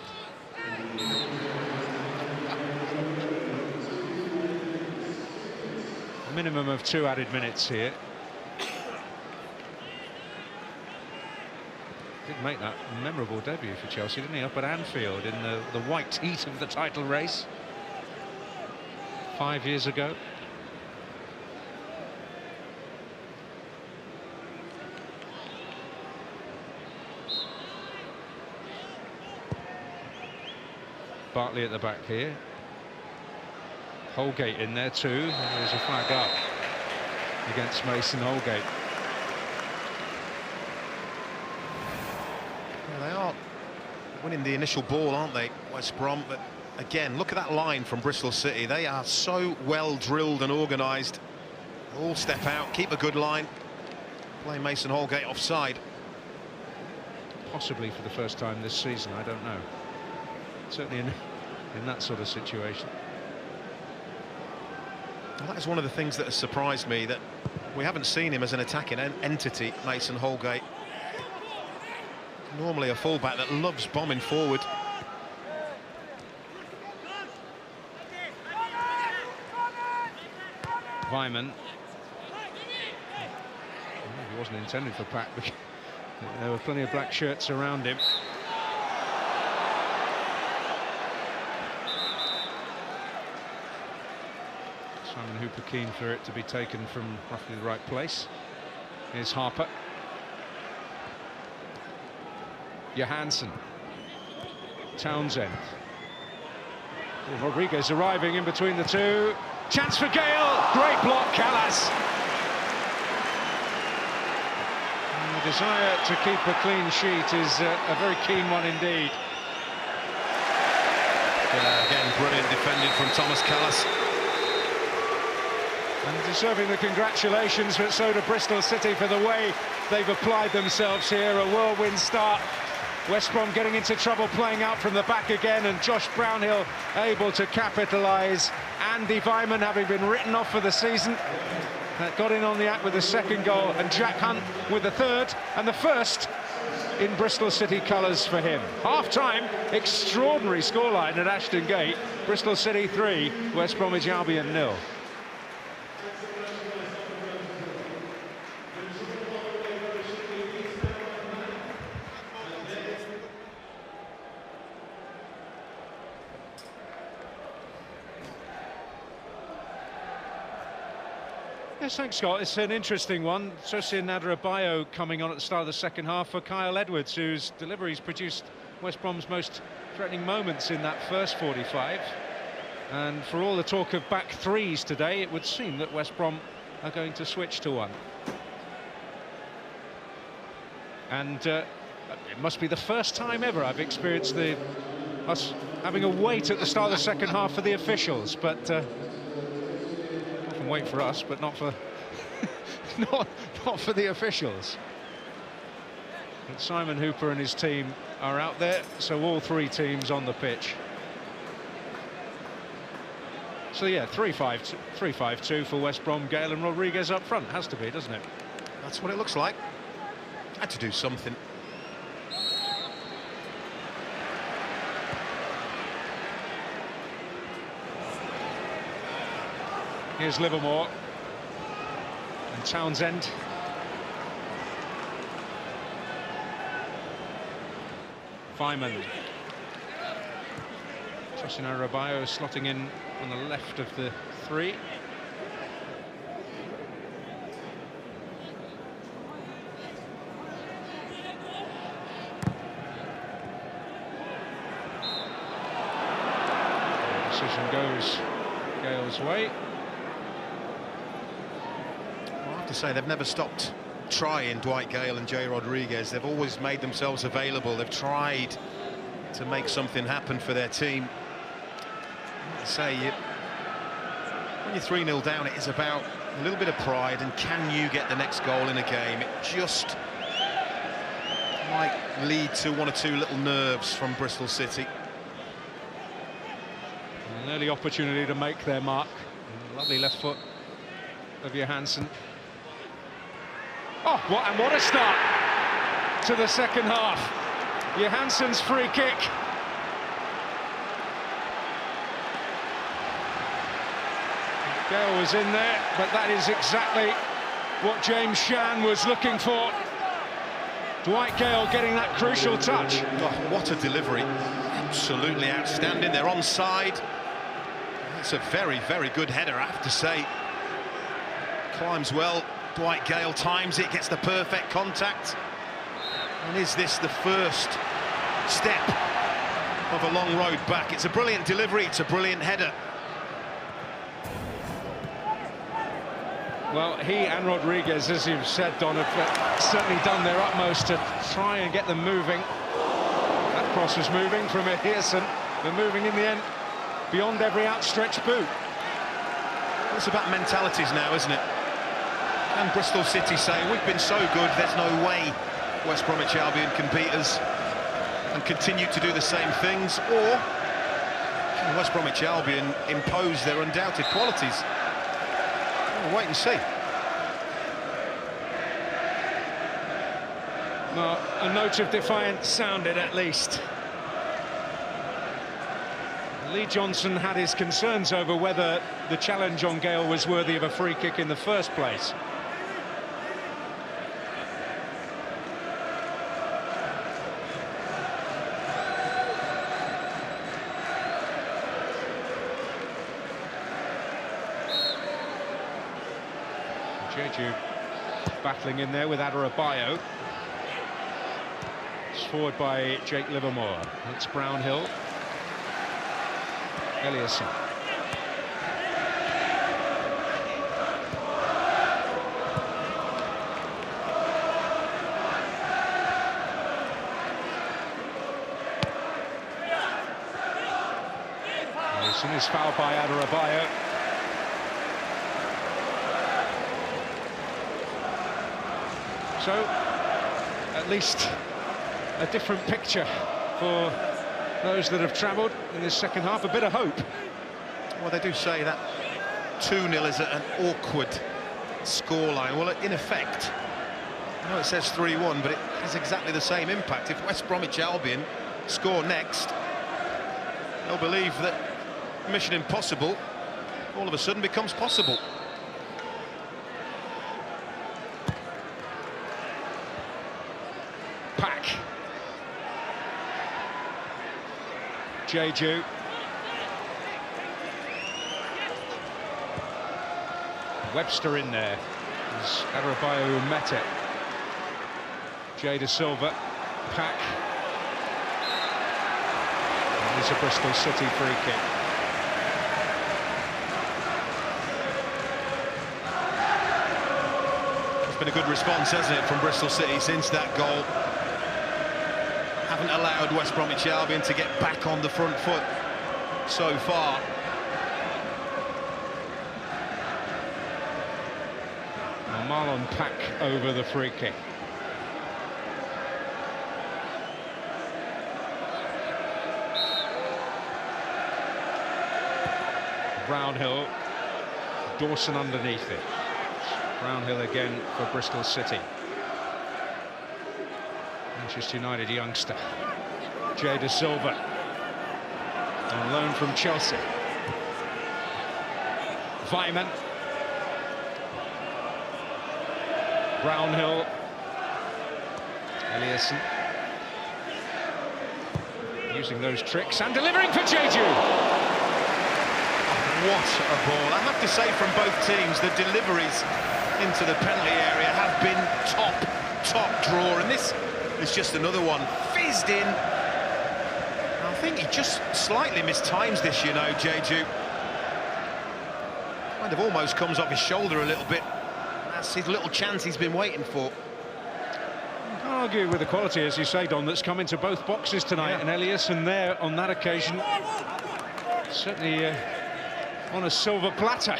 [SPEAKER 1] A minimum of 2 added minutes here. Did make that memorable debut for Chelsea, didn't he, up at Anfield in the white heat of the title race 5 years ago. Bartley at the back here. Holgate in there too. There's a flag up against Mason Holgate.
[SPEAKER 2] They are winning the initial ball, aren't they, West Brom? But again, look at that line from Bristol City. They are so well drilled and organised. All step out, keep a good line, play Mason Holgate offside.
[SPEAKER 1] Possibly for the first time this season, I don't know. Certainly in that sort of situation.
[SPEAKER 2] Well, that is one of the things that has surprised me, that we haven't seen him as an attacking entity, Mason Holgate. Normally a fullback that loves bombing forward.
[SPEAKER 1] Weimann. He wasn't intended for Pack, but there were plenty of black shirts around him. Simon Hooper keen for it to be taken from roughly the right place. Here's Harper. Johansson. Townsend. Rodriguez arriving in between the two. Chance for Gale. Great block, Callas. The desire to keep a clean sheet is a very keen one indeed.
[SPEAKER 2] Again, brilliant defending from Thomas Callas.
[SPEAKER 1] And deserving the congratulations, but so do Bristol City for the way they've applied themselves here. A whirlwind start. West Brom getting into trouble, playing out from the back again, and Josh Brownhill able to capitalise. Andy Weimann, having been written off for the season, got in on the act with the second goal, and Jack Hunt with the third, and the first in Bristol City colours for him. Half-time, extraordinary scoreline at Ashton Gate. Bristol City 3, West Bromwich Albion 0. Yes, thanks, Scott. It's an interesting one. Sosin Adarabioyo coming on at the start of the second half for Kyle Edwards, whose deliveries produced West Brom's most threatening moments in that first 45. And for all the talk of back threes today, it would seem that West Brom are going to switch to one. And it must be the first time ever I've experienced us having a wait at the start of the second half for the officials, but wait for us, but not for not for the officials. But Simon Hooper and his team are out there, so all three teams on the pitch. So yeah, 3-5-2 for West Brom. Gale and Rodriguez up front. Has to be, doesn't it?
[SPEAKER 2] That's what it looks like. Had to do something.
[SPEAKER 1] Here's Livermore and Townsend. Weimann. Sosin Adarabioyo slotting in on the left of the three. Decision goes Gale's way.
[SPEAKER 2] To say they've never stopped trying, Dwight Gale and Jay Rodriguez. They've always made themselves available. They've tried to make something happen for their team. Say, when you're 3-0 down, it is about a little bit of pride and can you get the next goal in a game. It just might lead to one or two little nerves from Bristol City.
[SPEAKER 1] An early opportunity to make their mark. Lovely left foot of Johansson. Oh, what a start to the second half. Johansson's free kick. Gale was in there, but that is exactly what James Shan was looking for. Dwight Gale getting that crucial touch.
[SPEAKER 2] Oh, what a delivery. Absolutely outstanding. They're onside. It's a very, very good header, I have to say. Climbs well. Dwight Gale times it, gets the perfect contact. And is this the first step of a long road back? It's a brilliant delivery, it's a brilliant header.
[SPEAKER 1] Well, he and Rodriguez, as you've said, Don, have certainly done their utmost to try and get them moving. That cross was moving from Hirson, but moving in the end beyond every outstretched boot.
[SPEAKER 2] It's about mentalities now, isn't it? And Bristol City say, we've been so good, there's no way West Bromwich Albion can beat us, and continue to do the same things, or can West Bromwich Albion impose their undoubted qualities? We'll wait and see.
[SPEAKER 1] Well, a note of defiance sounded at least. Lee Johnson had his concerns over whether the challenge on Gale was worthy of a free kick in the first place. Jeju battling in there with Adebayo. It's forward by Jake Livermore. It's Brownhill. Eliasson. Eliasson is fouled by Adebayo. So, at least a different picture for those that have travelled in this second half. A bit of hope.
[SPEAKER 2] Well, they do say that 2-0 is an awkward scoreline. Well, in effect, I know it says 3-1, but it has exactly the same impact. If West Bromwich Albion score next, they'll believe that Mission Impossible all of a sudden becomes possible.
[SPEAKER 1] Pack. Jeju. Webster in there. There's Adebayo who met it. Jay De Silva. Pack. And there's a Bristol City free kick.
[SPEAKER 2] It's been a good response, hasn't it, from Bristol City since that goal. Haven't allowed West Bromwich Albion to get back on the front foot so far.
[SPEAKER 1] Marlon Pack over the free kick. Brownhill. Dawson underneath it. Brownhill again for Bristol City. Manchester United youngster Jay De Silva on loan from Chelsea. Weimann. Brownhill. Eliasson. Using those tricks and delivering for Jeju.
[SPEAKER 2] What a ball. I have to say, from both teams, the deliveries into the penalty area have been top drawer, and this is just another one fizzed in. I think he just slightly mistimes this, you know, Jeju. Kind of almost comes off his shoulder a little bit. That's his little chance he's been waiting for.
[SPEAKER 1] You can't argue with the quality, as you say, Don, that's come into both boxes tonight,
[SPEAKER 2] Yeah.
[SPEAKER 1] and Eliasson there on that occasion certainly on a silver platter.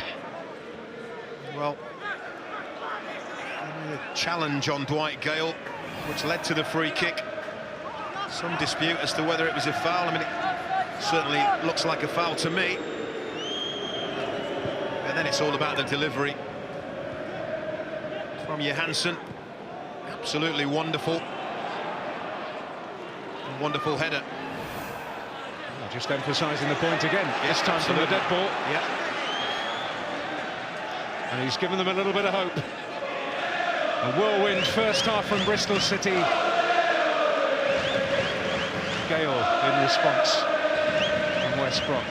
[SPEAKER 2] Well, a challenge on Dwight Gale, which led to the free kick. Some dispute as to whether it was a foul. I mean, it certainly looks like a foul to me. And then it's all about the delivery from Johansson. Absolutely wonderful. Wonderful header.
[SPEAKER 1] Just emphasising the point again, this time from the dead ball.
[SPEAKER 2] Yeah.
[SPEAKER 1] And he's given them a little bit of hope. A whirlwind first half from Bristol City. Gale in response from West Brom.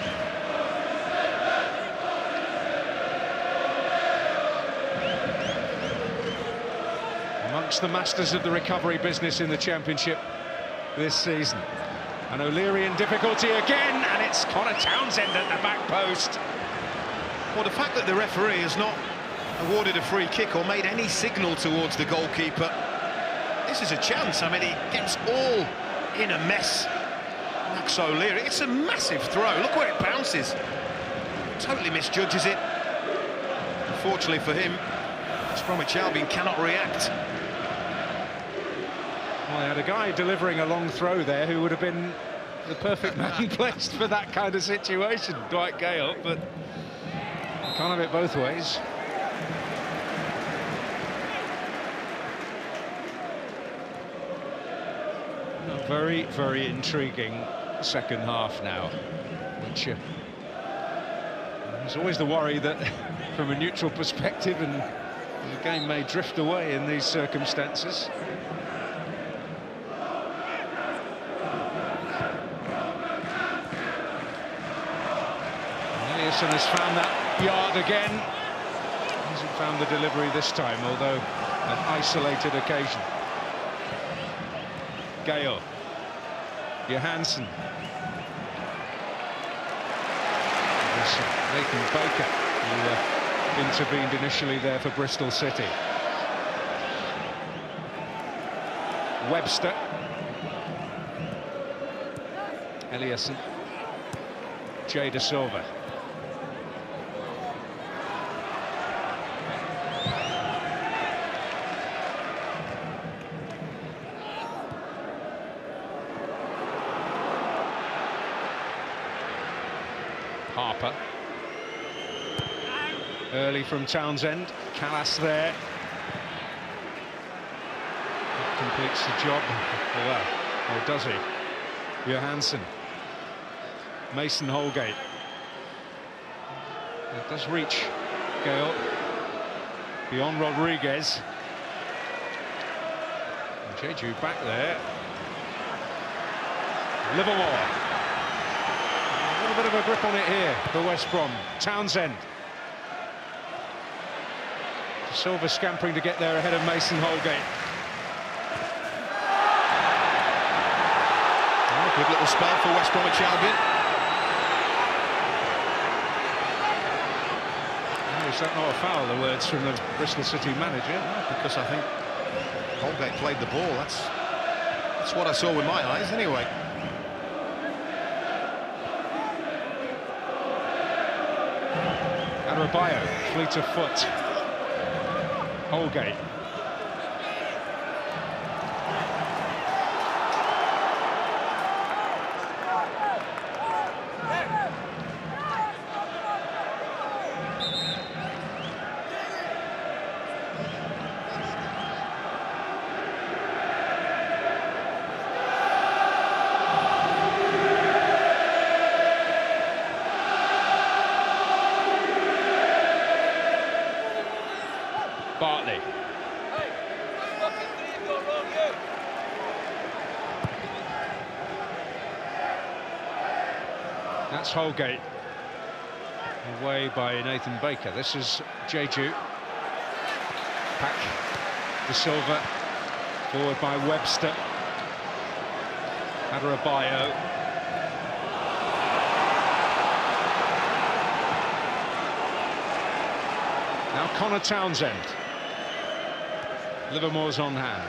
[SPEAKER 1] Amongst the masters of the recovery business in the Championship this season. And O'Leary in difficulty again, and it's Connor Townsend at the back post.
[SPEAKER 2] Well, the fact that the referee has not awarded a free kick or made any signal towards the goalkeeper, this is a chance. I mean, he gets all in a mess. Max O'Leary, it's a massive throw. Look where it bounces. Totally misjudges it. Unfortunately for him, West Bromwich Albion cannot react.
[SPEAKER 1] Well, they had a guy delivering a long throw there who would have been the perfect man placed for that kind of situation, Dwight Gale, but can't have it both ways. A very, very intriguing second half now, which there's always the worry that from a neutral perspective, and the game may drift away in these circumstances. Eliasson has found that yard again. Hasn't found the delivery this time, although an isolated occasion. Gale, Johansson. Nathan Baker, who intervened initially there for Bristol City. Webster. Eliasson. Jay De Silva. Harper. Early from Townsend. Callas there. That completes the job. Well, or does he? Johansson. Mason Holgate. It does reach Gale. Beyond Rodriguez. And Jeju back there. Livermore. A little bit of a grip on it here for West Brom. Townsend. Silva scampering to get there ahead of Mason Holgate.
[SPEAKER 2] Oh, good little spell for West Bromwich Albion.
[SPEAKER 1] Oh, is that not a foul, the words from the Bristol City manager?
[SPEAKER 2] No, because I think Holgate played the ball. That's what I saw with my eyes anyway.
[SPEAKER 1] Adebayo, fleet of foot. Holgate. Bartley. That's Holgate. Away by Nathan Baker. This is Jeju. Back De Silva. Forward by Webster. Adebayo. Now Connor Townsend. Livermore's on hand.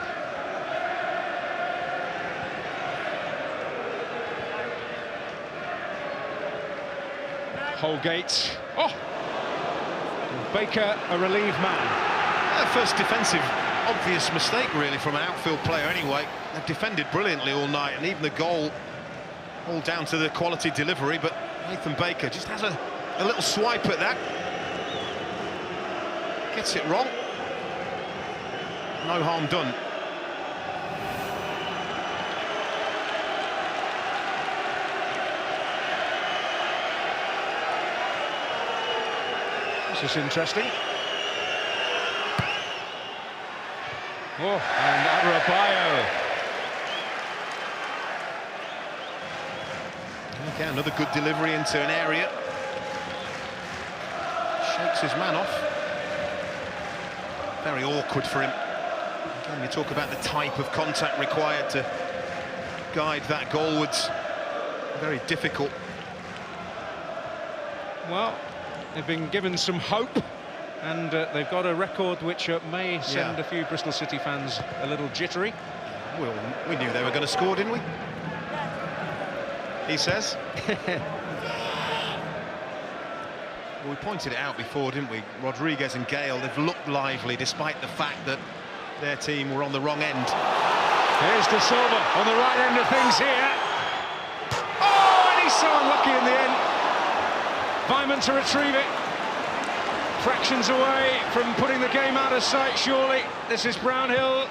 [SPEAKER 1] Holgate. Oh! Baker, a relieved man.
[SPEAKER 2] First defensive, obvious mistake really from an outfield player anyway. They've defended brilliantly all night, and even the goal, all down to the quality delivery, but Nathan Baker just has a little swipe at that. Gets it wrong. No harm done.
[SPEAKER 1] This is interesting. Oh, and Adebayo.
[SPEAKER 2] Okay, another good delivery into an area. Shakes his man off. Very awkward for him. Again, you talk about the type of contact required to guide that goalwards. Very difficult.
[SPEAKER 1] Well, they've been given some hope, and they've got a record which may send a few Bristol City fans a little jittery.
[SPEAKER 2] Well, we knew they were going to score, didn't we? He says. Well, we pointed it out before, didn't we? Rodriguez and Gale, they've looked lively despite the fact that their team were on the wrong end.
[SPEAKER 1] Here's De Silva on the right end of things here. Oh, and he's so unlucky in the end. Vyman to retrieve it. Fractions away from putting the game out of sight, surely. This is Brownhill.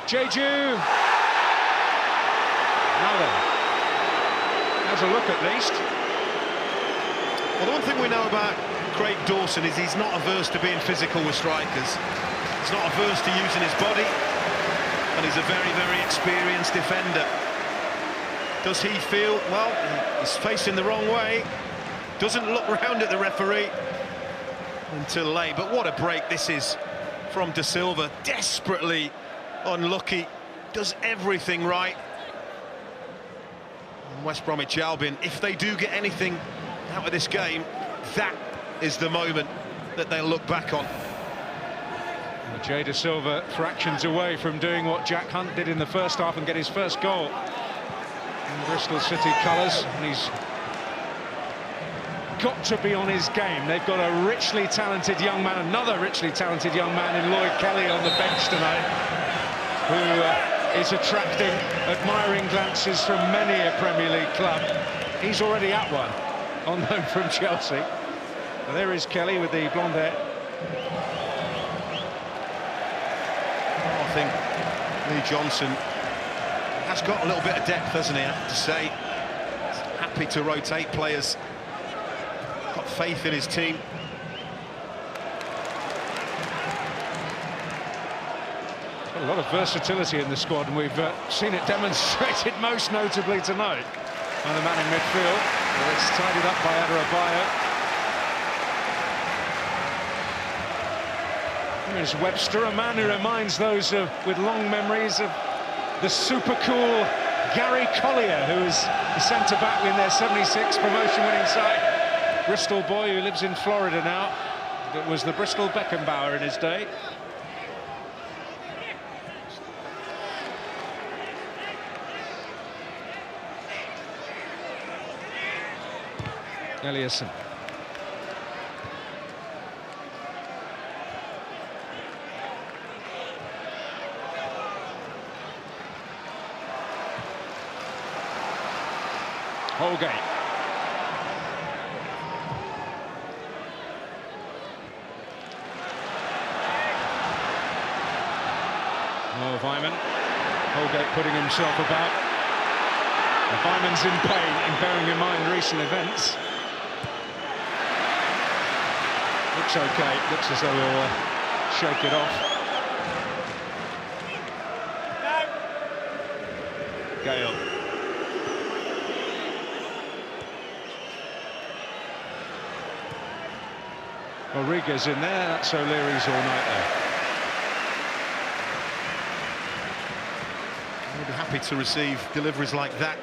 [SPEAKER 1] Jeju. Now then, has a look at least.
[SPEAKER 2] Well, the one thing we know about Craig Dawson is he's not averse to being physical with strikers. He's not averse to using his body, and he's a very, very experienced defender. Does he feel, well, he's facing the wrong way, doesn't look round at the referee until late, but what a break this is from De Silva, desperately unlucky, does everything right. And West Bromwich Albion, if they do get anything out of this game, that is the moment that they'll look back on.
[SPEAKER 1] Well, Jay De Silva fractions away from doing what Jack Hunt did in the first half and get his first goal in Bristol City colours, and he's got to be on his game. They've got a richly talented young man, another richly talented young man in Lloyd Kelly on the bench tonight, who is attracting admiring glances from many a Premier League club. He's already at one, on loan from Chelsea. Well, there is Kelly with the blonde hair.
[SPEAKER 2] Oh, I think Lee Johnson has got a little bit of depth, hasn't he, I have to say. He's happy to rotate players. Got faith in his team.
[SPEAKER 1] A lot of versatility in the squad, and we've seen it demonstrated most notably tonight by the man in midfield. Well, it's tidied up by Adebayo. There's Webster, a man who reminds those with long memories of the super cool Gary Collier, who is the centre-back in their 76 promotion-winning side. Bristol boy who lives in Florida now. That was the Bristol Beckenbauer in his day. Eliasson. Holgate. Oh, Vyman. Holgate putting himself about. And Vyman's in pain, in bearing in mind recent events. Looks okay, looks as though he'll shake it off. Gale. Rodriguez in there, that's O'Leary's all night there.
[SPEAKER 2] We'll be happy to receive deliveries like that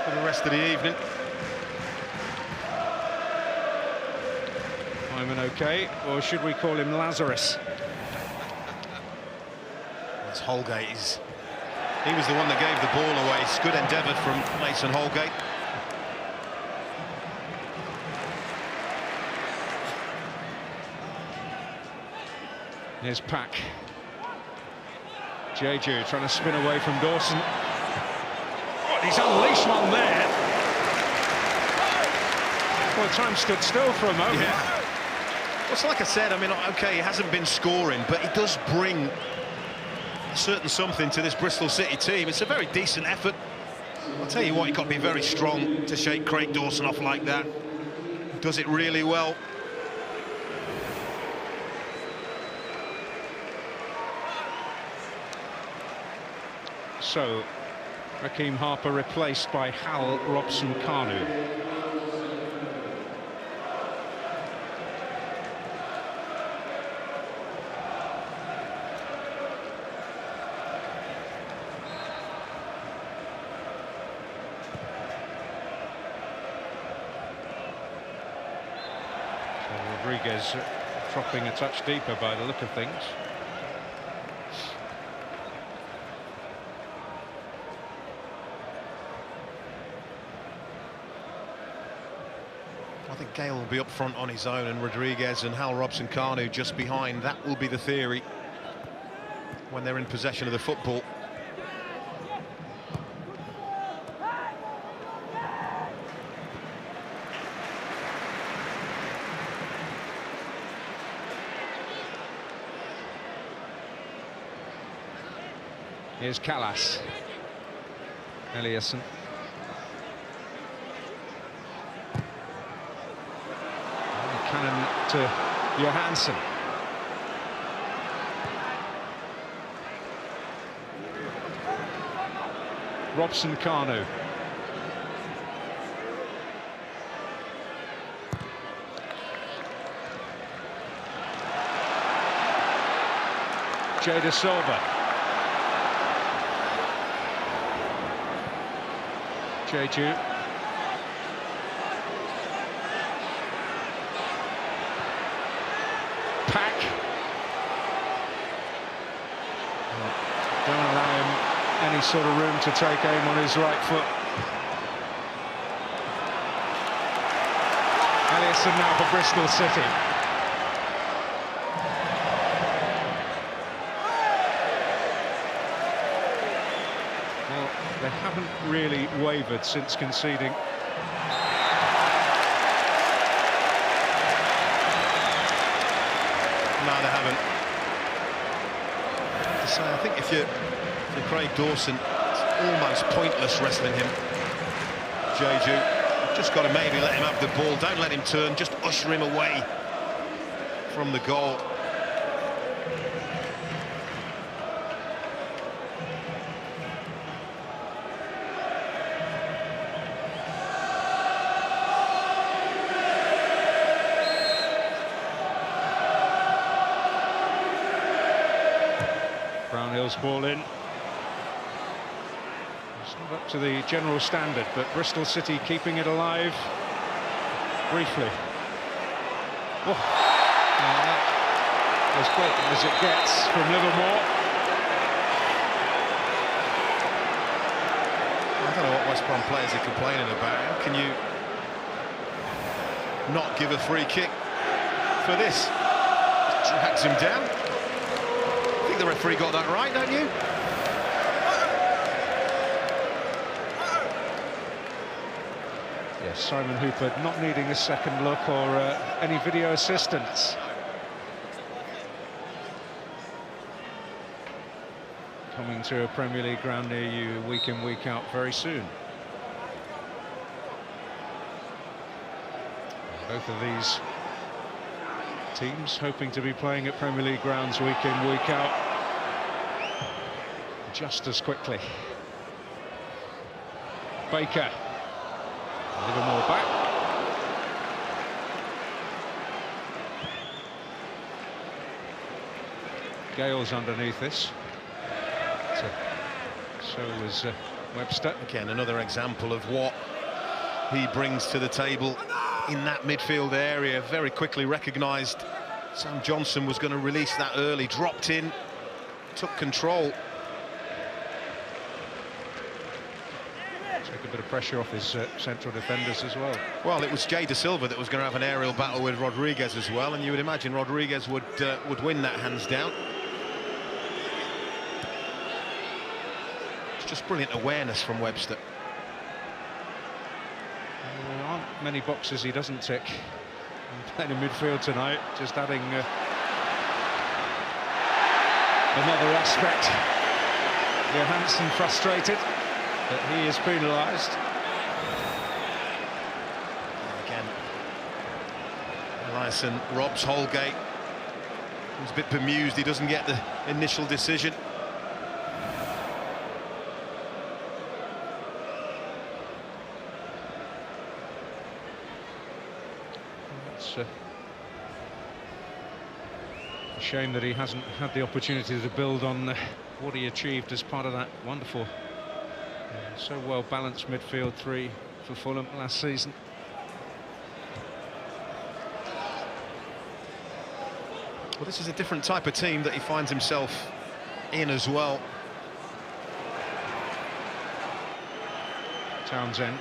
[SPEAKER 2] for the rest of the evening.
[SPEAKER 1] Hyman okay, or should we call him Lazarus?
[SPEAKER 2] That's Holgate. He was the one that gave the ball away. It's good endeavour from Mason Holgate.
[SPEAKER 1] Here's Pack. JJ trying to spin away from Dawson. Oh, he's unleashed one there. Well, time stood still for a moment.
[SPEAKER 2] Yeah. Well, it's like I said, I mean, OK, he hasn't been scoring, but he does bring a certain something to this Bristol City team. It's a very decent effort. I'll tell you what, you've got to be very strong to shake Craig Dawson off like that. Does it really well.
[SPEAKER 1] So, Raheem Harper replaced by Hal Robson-Kanu. So Rodriguez dropping a touch deeper by the look of things.
[SPEAKER 2] I think Gale will be up front on his own, and Rodriguez and Hal Robson-Kanu just behind. That will be the theory when they're in possession of the football.
[SPEAKER 1] Here's Callas. Eliasson. Cannon to Johansson. Robson Kanu. Jada Silva. Jeju. Pack. Don't allow him any sort of room to take aim on his right foot. Eliasson now for Bristol City. Well, they haven't really wavered since conceding.
[SPEAKER 2] No, they haven't. So I think if you're Craig Dawson, it's almost pointless wrestling him. Jeju, just got to maybe let him have the ball. Don't let him turn. Just usher him away from the goal.
[SPEAKER 1] Brownhill's ball in. It's not up to the general standard, but Bristol City keeping it alive briefly. Oh, as blatant as it gets from Livermore.
[SPEAKER 2] I don't know what West Brom players are complaining about. How can you not give a free kick for this? Just drags him down. I think the referee got that right, don't you?
[SPEAKER 1] Yes, Simon Hooper not needing a second look or any video assistance. Coming to a Premier League ground near you week in, week out very soon. Both of these teams hoping to be playing at Premier League grounds week in, week out just as quickly. Baker. Livermore back. Gale's underneath this. So was Webster.
[SPEAKER 2] Again, another example of what he brings to the table in that midfield area. Very quickly recognised Sam Johnson was going to release that early, dropped in, took control.
[SPEAKER 1] Take a bit of pressure off his central defenders as well.
[SPEAKER 2] Well, it was Jada Silva that was going to have an aerial battle with Rodriguez as well, and you would imagine Rodriguez would win that hands down. It's just brilliant awareness from Webster.
[SPEAKER 1] There aren't many boxes he doesn't tick. Playing in midfield tonight, just adding another aspect. Johansson frustrated, but he is penalised.
[SPEAKER 2] Again, Eliasson robs Holgate. He's a bit bemused he doesn't get the initial decision.
[SPEAKER 1] It's a shame that he hasn't had the opportunity to build on what he achieved as part of that wonderful, so well-balanced midfield three for Fulham last season.
[SPEAKER 2] Well, this is a different type of team that he finds himself in as well.
[SPEAKER 1] Townsend.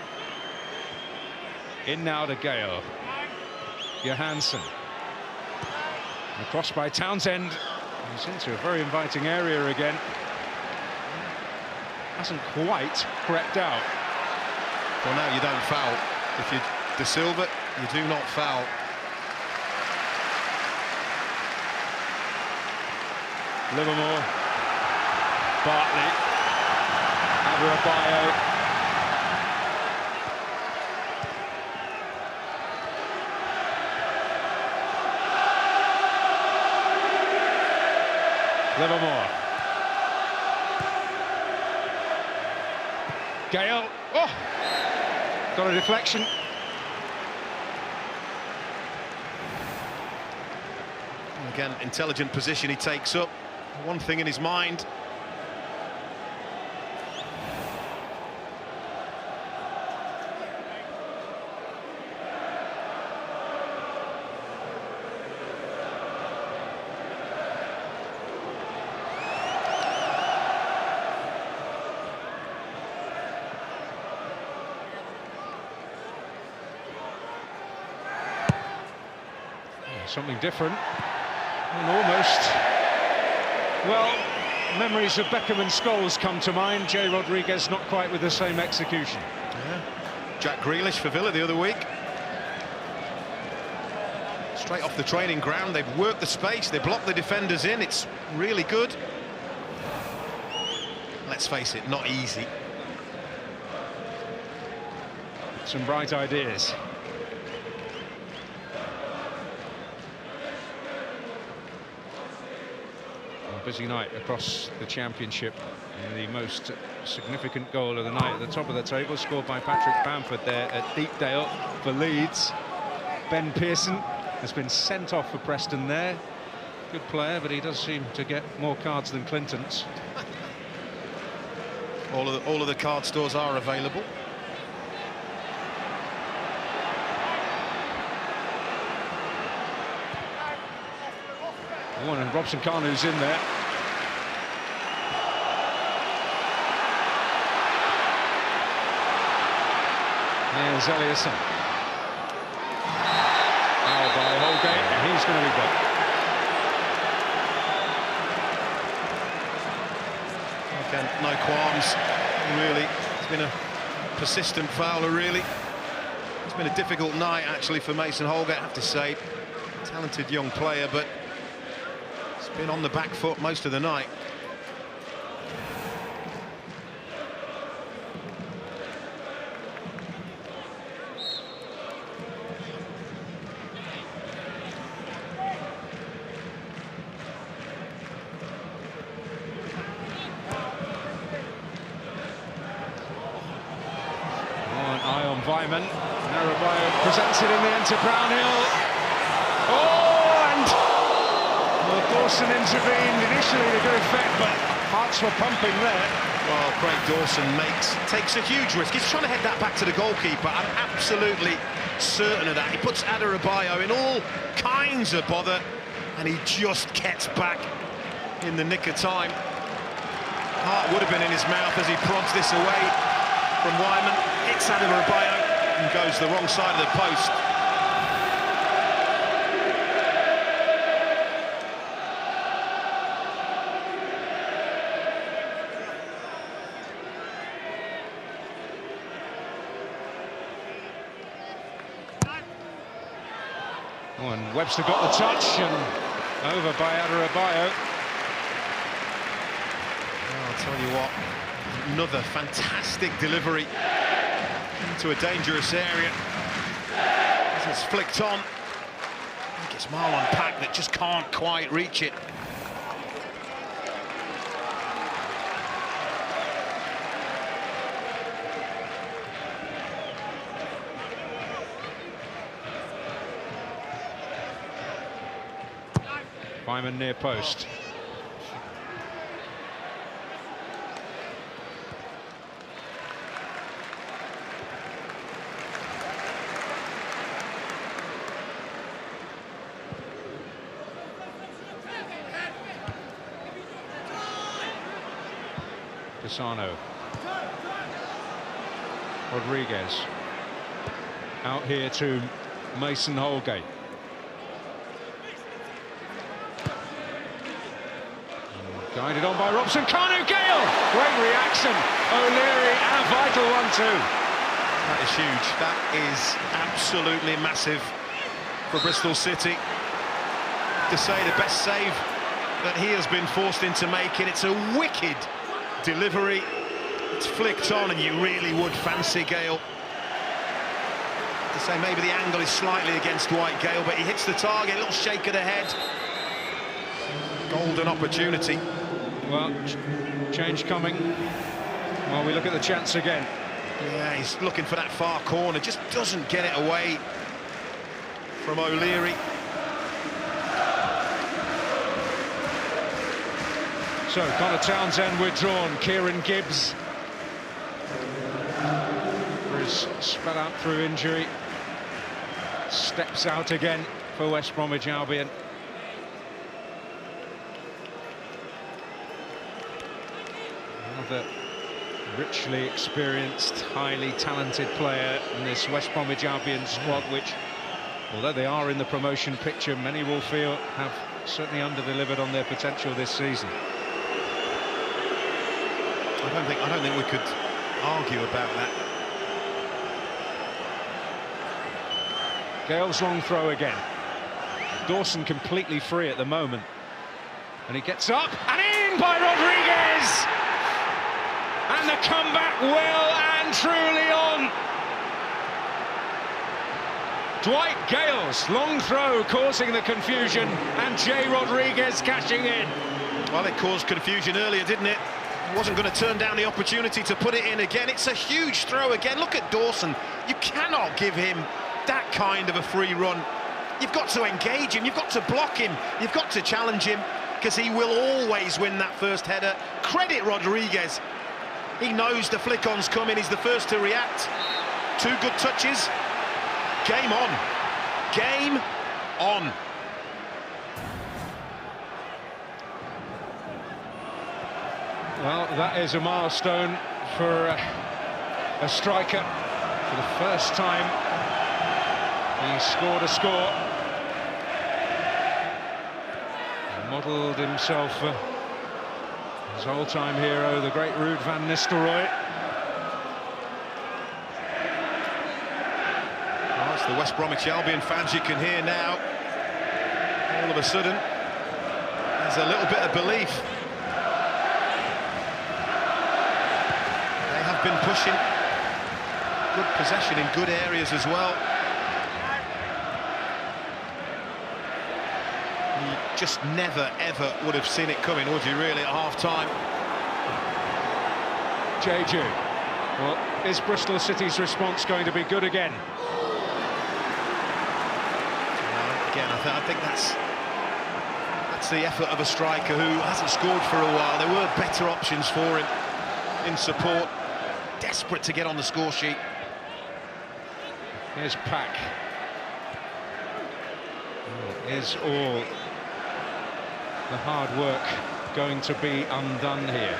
[SPEAKER 1] In now to Gale. Johansson. Across by Townsend. He's into a very inviting area again. Hasn't quite crept out.
[SPEAKER 2] Well, now you don't foul. If you're De Silva, you do not foul.
[SPEAKER 1] Livermore. Bartley. Adebayo. Livermore. Gale. Oh! Got a deflection.
[SPEAKER 2] Again, intelligent position he takes up. One thing in his mind.
[SPEAKER 1] Something different. And almost, well, memories of Beckham and Scholes come to mind. Jay Rodriguez not quite with the same execution.
[SPEAKER 2] Yeah. Jack Grealish for Villa the other week. Straight off the training ground, they've worked the space, they blocked the defenders in. It's really good. Let's face it, not easy.
[SPEAKER 1] Some bright ideas. Busy night across the championship. And the most significant goal of the night at the top of the table, scored by Patrick Bamford there at Deepdale for Leeds. Ben Pearson has been sent off for Preston there. Good player, but he does seem to get more cards than Clinton's.
[SPEAKER 2] All of the card stores are available.
[SPEAKER 1] One, and Robson Kanu's in there. There's Eliasson. Foul by Holgate, and he's going to be back.
[SPEAKER 2] Again, no qualms, really. It's been a persistent fouler, really. It's been a difficult night, actually, for Mason Holgate, I have to say. Talented young player, but he's been on the back foot most of the night.
[SPEAKER 1] Vyman, Narabayo presents it in the end to Brownhill. Oh, and well, Dawson intervened initially to good effect, but hearts were pumping there.
[SPEAKER 2] Well, Craig Dawson takes a huge risk. He's trying to head that back to the goalkeeper. I'm absolutely certain of that. He puts Adebayo in all kinds of bother, and he just gets back in the nick of time. Heart would have been in his mouth as he prods this away from Wyman. Hits Adebayo and goes the wrong side of the post.
[SPEAKER 1] Oh, and Webster got the touch and over by Adebayo.
[SPEAKER 2] I'll tell you what, another fantastic delivery into a dangerous area. As it's flicked on, I think it's Marlon Pack that just can't quite reach it.
[SPEAKER 1] Wyman near post. Pisano. Rodriguez. Out here to Mason Holgate. Guided on by Robson Kanu. Gale! Great reaction. O'Leary, and a vital one too.
[SPEAKER 2] That is huge. That is absolutely massive for Bristol City. To say the best save that he has been forced into making. It's a wicked delivery. It's flicked on, and you really would fancy Gale. To say maybe the angle is slightly against White Gale, but he hits the target, a little shake of the head. golden opportunity.
[SPEAKER 1] Well, change coming. Well, we look at the chance again.
[SPEAKER 2] Yeah, he's looking for that far corner, just doesn't get it away from O'Leary.
[SPEAKER 1] So, Connor Townsend withdrawn, Kieran Gibbs is sped out through injury, steps out again for West Bromwich Albion. Another richly experienced, highly talented player in this West Bromwich Albion squad, which, although they are in the promotion picture, many will feel have certainly under-delivered on their potential this season.
[SPEAKER 2] I don't think we could argue about that.
[SPEAKER 1] Gale's long throw again. Dawson completely free at the moment. And he gets up and in by Rodriguez! And the comeback well and truly on. Dwight Gale's long throw causing the confusion, and Jay Rodriguez cashing in.
[SPEAKER 2] Well, it caused confusion earlier, didn't it? He wasn't going to turn down the opportunity to put it in again. It's a huge throw again. Look at Dawson. You cannot give him that kind of a free run. You've got to engage him, you've got to block him, you've got to challenge him, because he will always win that first header. Credit Rodriguez. He knows the flick-on's coming, he's the first to react. 2 good touches. Game on. Game on.
[SPEAKER 1] Well, that is a milestone for a striker. For the first time, he scored a score. He modelled himself his all-time hero, the great Ruud van Nistelrooy.
[SPEAKER 2] Oh, it's the West Bromwich Albion fans you can hear now. All of a sudden, there's a little bit of belief. They have been pushing. Good possession in good areas as well. You just never, ever would have seen it coming, would you, really, at half-time?
[SPEAKER 1] JJ. Well, is Bristol City's response going to be good again?
[SPEAKER 2] Again, I think that's the effort of a striker who hasn't scored for a while. There were better options for him in support. Desperate to get on the score sheet.
[SPEAKER 1] Here's Pack. Is all the hard work going to be undone here?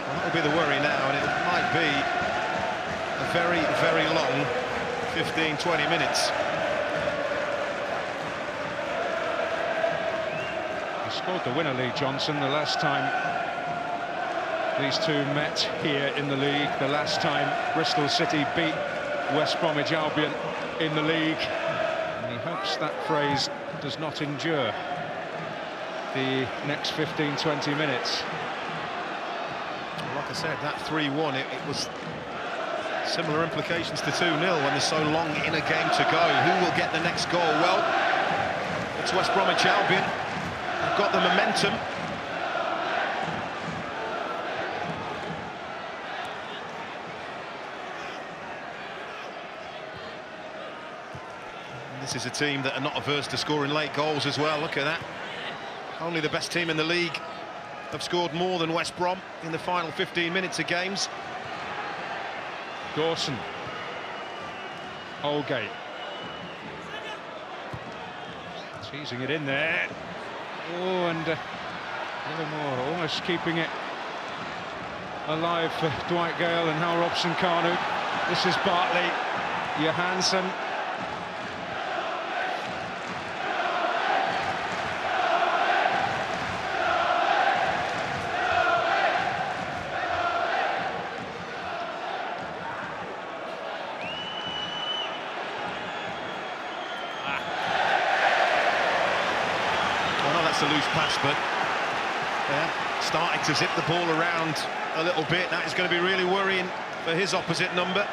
[SPEAKER 2] Well, that'll be the worry now, and it might be a very, very long 15-20 minutes.
[SPEAKER 1] He scored the winner, Lee Johnson, the last time these two met here in the league, the last time Bristol City beat West Bromwich Albion in the league. And he hopes that phrase does not endure the next 15-20 minutes.
[SPEAKER 2] Like I said, that 3-1, it was similar implications to 2-0 when there's so long in a game to go. Who will get the next goal? Well, it's West Bromwich Albion. They've got the momentum. And this is a team that are not averse to scoring late goals as well. Look at that. Only the best team in the league have scored more than West Brom in the final 15 minutes of games.
[SPEAKER 1] Dawson. Holgate. Teasing it in there. Oh, and Livermore almost keeping it alive for Dwight Gale and Hal Robson-Kanu. This is Bartley. Johansson.
[SPEAKER 2] That's a loose pass, but yeah, starting to zip the ball around a little bit. That is going to be really worrying for his opposite number.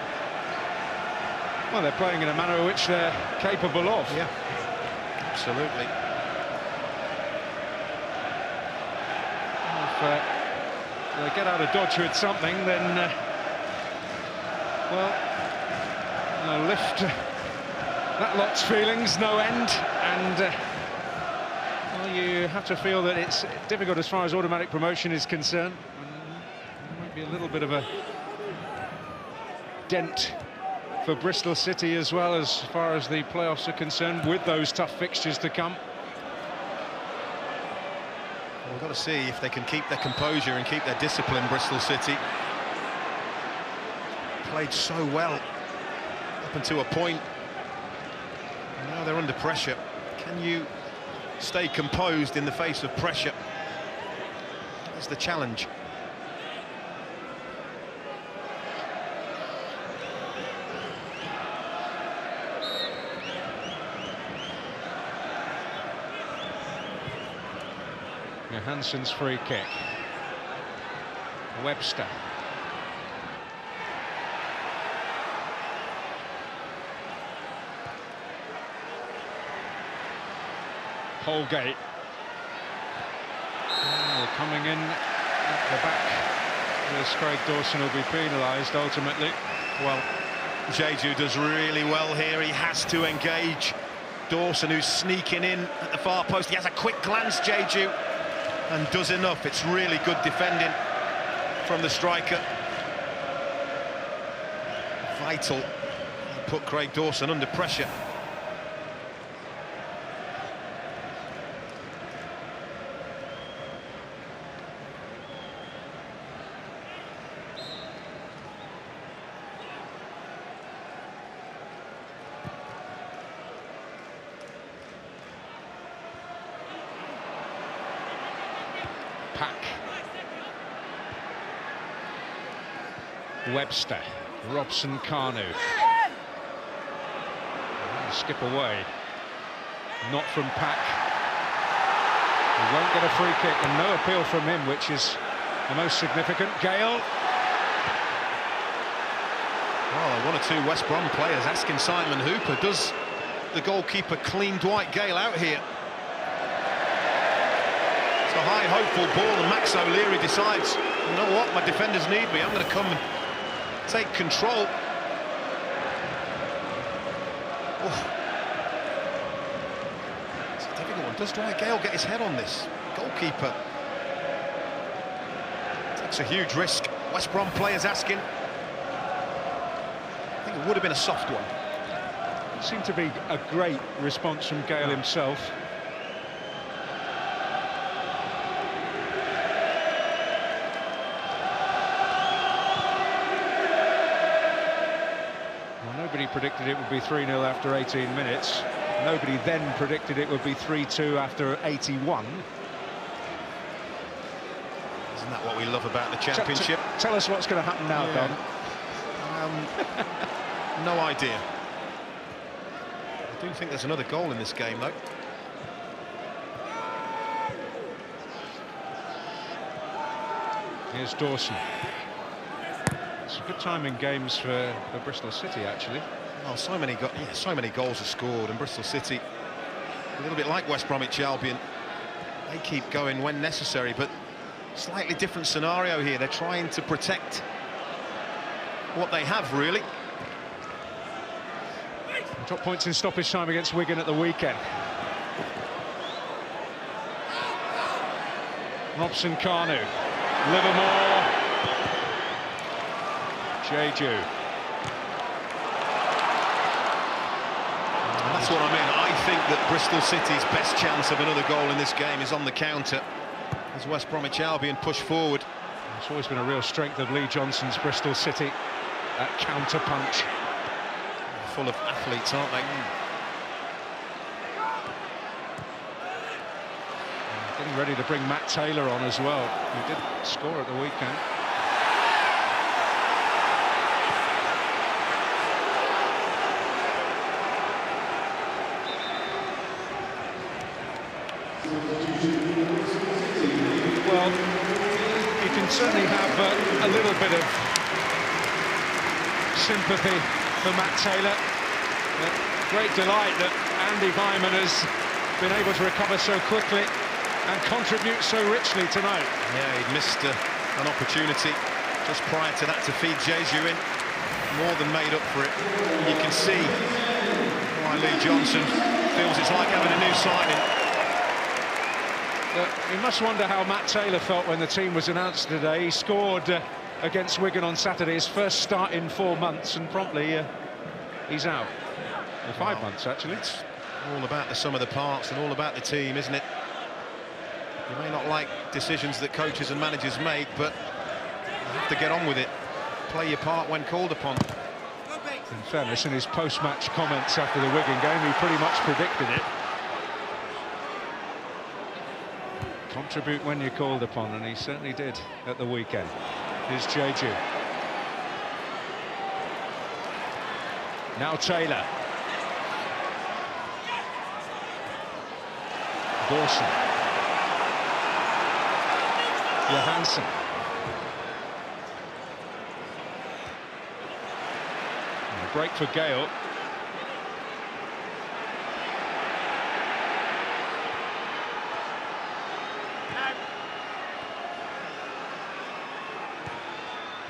[SPEAKER 1] Well, they're playing in a manner which they're capable of.
[SPEAKER 2] Yeah, absolutely.
[SPEAKER 1] they get out of dodge with something, then, well, lift that lot's feelings no end, and well, you have to feel that it's difficult as far as automatic promotion is concerned. There might be a little bit of a dent for Bristol City as well, as far as the playoffs are concerned, with those tough fixtures to come.
[SPEAKER 2] Well, we've got to see if they can keep their composure and keep their discipline, Bristol City. Played so well up until a point. Now they're under pressure. Can you stay composed in the face of pressure? That's the challenge.
[SPEAKER 1] Johansson's free kick. Webster. Holgate. Oh, coming in at the back. Yes, Craig Dawson will be penalised ultimately.
[SPEAKER 2] Well, Jeju does really well here. He has to engage Dawson, who's sneaking in at the far post. He has a quick glance, Jeju, and does enough. It's really good defending from the striker. Vital. Put Craig Dawson under pressure.
[SPEAKER 1] Webster, Robson Kanu. Skip away. Not from Pack. He won't get a free kick, and no appeal from him, which is the most significant. Gale.
[SPEAKER 2] Well, one or two West Brom players asking Simon Hooper, does the goalkeeper clean Dwight Gale out here? It's a high, hopeful ball, and Max O'Leary decides, you know what, my defenders need me, I'm going to come and take control. Oh. It's a difficult one. Does Dwight Gale get his head on this? Goalkeeper takes a huge risk. West Brom players asking. I think it would have been a soft one.
[SPEAKER 1] It seemed to be a great response from Gale himself. Nobody predicted it would be 3-0 after 18 minutes. Nobody then predicted it would be 3-2 after 81.
[SPEAKER 2] Isn't that what we love about the Championship?
[SPEAKER 1] Tell us what's going to happen now, Don.
[SPEAKER 2] No idea. I do think there's another goal in this game, though.
[SPEAKER 1] Here's Dawson. It's a good time in games for Bristol City, actually.
[SPEAKER 2] Well, so many goals are scored, and Bristol City, a little bit like West Bromwich Albion, they keep going when necessary, but slightly different scenario here. They're trying to protect what they have, really.
[SPEAKER 1] Drop points in stoppage time against Wigan at the weekend. Robson Kanu, Livermore, Jeju.
[SPEAKER 2] That's what I mean. I think that Bristol City's best chance of another goal in this game is on the counter, as West Bromwich Albion push forward.
[SPEAKER 1] It's always been a real strength of Lee Johnson's Bristol City, that counter punch.
[SPEAKER 2] Full of athletes, aren't they?
[SPEAKER 1] Getting ready to bring Matt Taylor on as well, who did score at the weekend. Well, you can certainly have a little bit of sympathy for Matt Taylor. Great delight that Andy Vyman has been able to recover so quickly and contributes so richly tonight.
[SPEAKER 2] Yeah, he'd missed an opportunity just prior to that to feed Jeju in. More than made up for it. You can see why Lee Johnson feels it's like having a new signing.
[SPEAKER 1] You must wonder how Matt Taylor felt when the team was announced today. He scored against Wigan on Saturday, his first start in 4 months, and promptly he's out. Or 5 months, actually.
[SPEAKER 2] It's all about the sum of the parts and all about the team, isn't it? You may not like decisions that coaches and managers make, but you have to get on with it. Play your part when called upon.
[SPEAKER 1] In fairness, in his post-match comments after the Wigan game, he pretty much predicted it. Contribute when you're called upon, and he certainly did at the weekend. Here's Jeju. Now Taylor. Dawson. Johansson. And a break for Gale.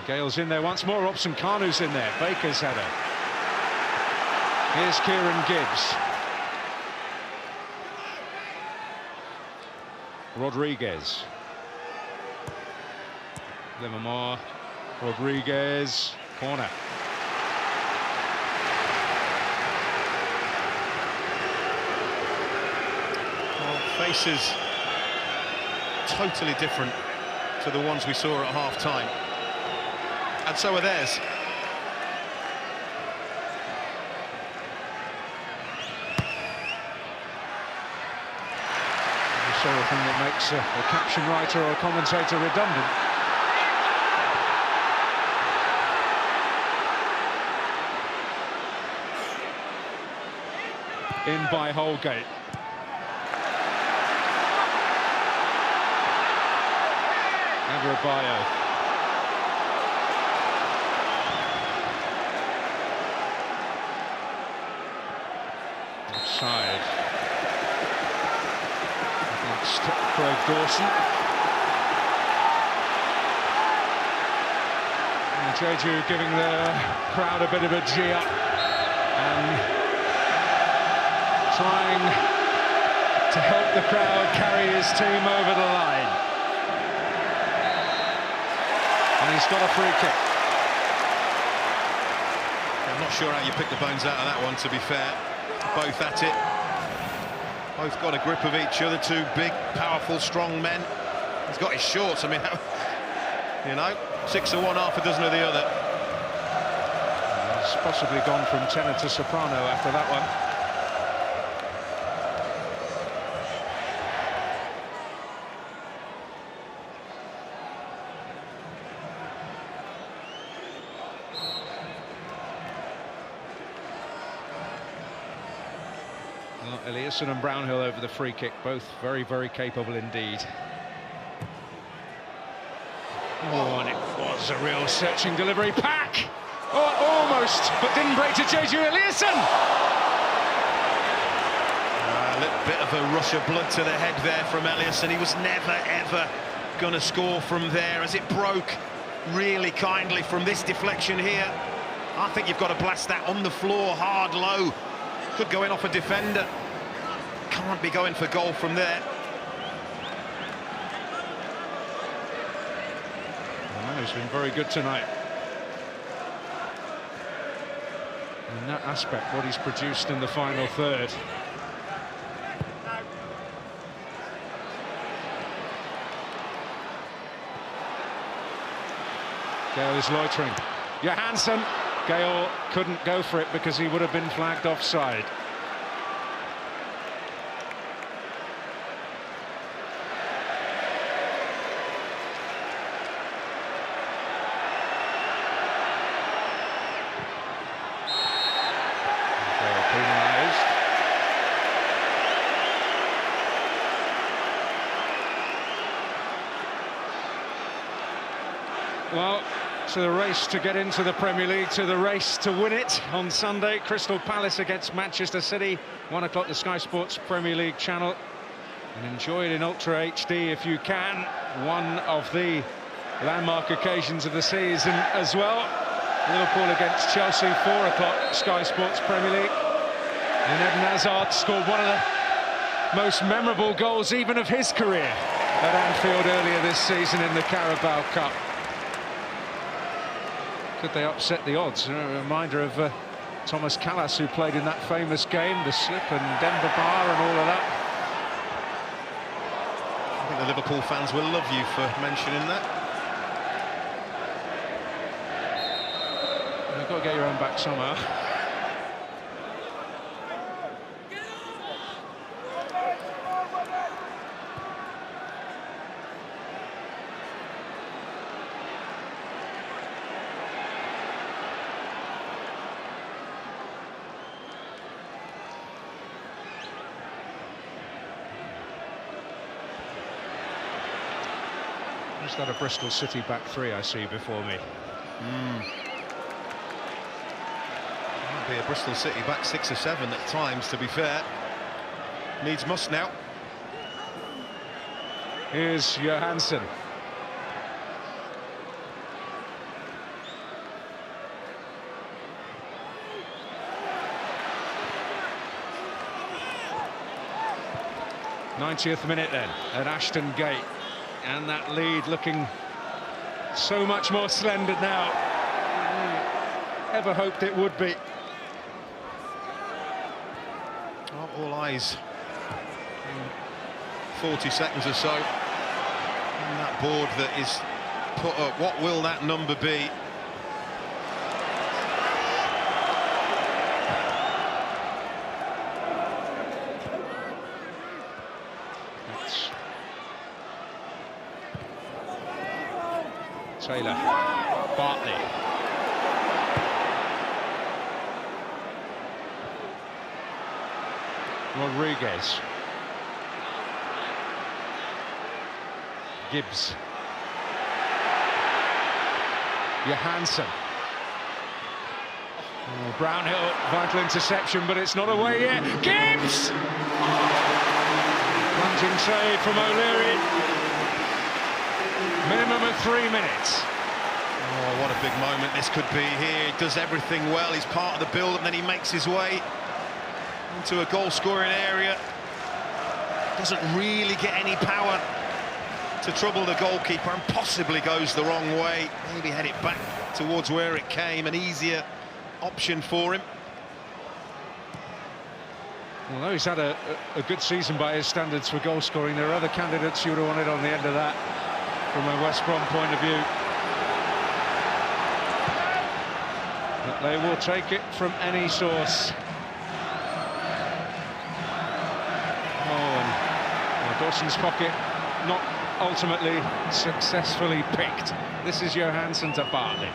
[SPEAKER 1] Gale's in there once more. Robson Kanu's in there. Baker's header. Here's Kieran Gibbs. Rodriguez. Livermore. Rodriguez. Corner.
[SPEAKER 2] Well, faces totally different to the ones we saw at half-time. And so are theirs.
[SPEAKER 1] The sort of thing that makes a caption writer or a commentator redundant. In by Holgate. Adebayo. Offside. Against Craig Dawson. And Jeju giving the crowd a bit of a G-up and trying to help the crowd carry his team over the line. And he's got a free kick.
[SPEAKER 2] I'm not sure how you pick the bones out of that one, to be fair. Both at it. Both got a grip of each other, two big, powerful, strong men. He's got his shorts, I mean, you know, 6 of one, half a dozen of the other.
[SPEAKER 1] He's possibly gone from tenor to soprano after that one. Well, Eliasson and Brownhill over the free kick, both very, very capable indeed. Oh, and it was a real searching delivery. Pack! Oh, almost, but didn't break to Jeju. Eliasson!
[SPEAKER 2] A little bit of a rush of blood to the head there from Eliasson. He was never, ever going to score from there as it broke really kindly from this deflection here. I think you've got to blast that on the floor, hard, low. Could go in off a defender. Can't be going for goal from there.
[SPEAKER 1] Oh, he's been very good tonight. In that aspect, what he's produced in the final third. Gale is loitering. Johansson. Gale couldn't go for it because he would have been flagged offside. Gale penalised. Well, to the race to get into the Premier League, to the race to win it on Sunday. Crystal Palace against Manchester City, 1 o'clock, the Sky Sports Premier League channel. And enjoy it in Ultra HD if you can. One of the landmark occasions of the season as well. Liverpool against Chelsea, 4 o'clock, Sky Sports Premier League. And Eden Hazard scored one of the most memorable goals even of his career at Anfield earlier this season in the Carabao Cup. Could they upset the odds? A reminder of Thomas Callas, who played in that famous game, the slip and Denver Bar and all of that.
[SPEAKER 2] I think the Liverpool fans will love you for mentioning that.
[SPEAKER 1] You've got to get your own back somehow. Is that a Bristol City back three I see before me?
[SPEAKER 2] Might be a Bristol City back 6 or 7 at times, to be fair. Needs must now.
[SPEAKER 1] Here's Johansson. '90th minute then at Ashton Gate. And that lead looking so much more slender now. Ever hoped it would be.
[SPEAKER 2] All eyes. 40 seconds or so. On that board that is put up. What will that number be?
[SPEAKER 1] Taylor, Bartley. Rodriguez. Gibbs. Johansson. Oh, Brownhill, vital interception, but it's not away yet. Gibbs! Plunging save from O'Leary. Minimum of 3 minutes.
[SPEAKER 2] Oh, what a big moment this could be here. He does everything well. He's part of the build, and then he makes his way into a goal-scoring area. Doesn't really get any power to trouble the goalkeeper, and possibly goes the wrong way. Maybe head it back towards where it came, an easier option for him.
[SPEAKER 1] Although he's had a good season by his standards for goal scoring, there are other candidates you would have wanted on the end of that from a West Brom point of view. But they will take it from any source. Oh, and Dawson's pocket not ultimately successfully picked. This is Johansson to Bartley.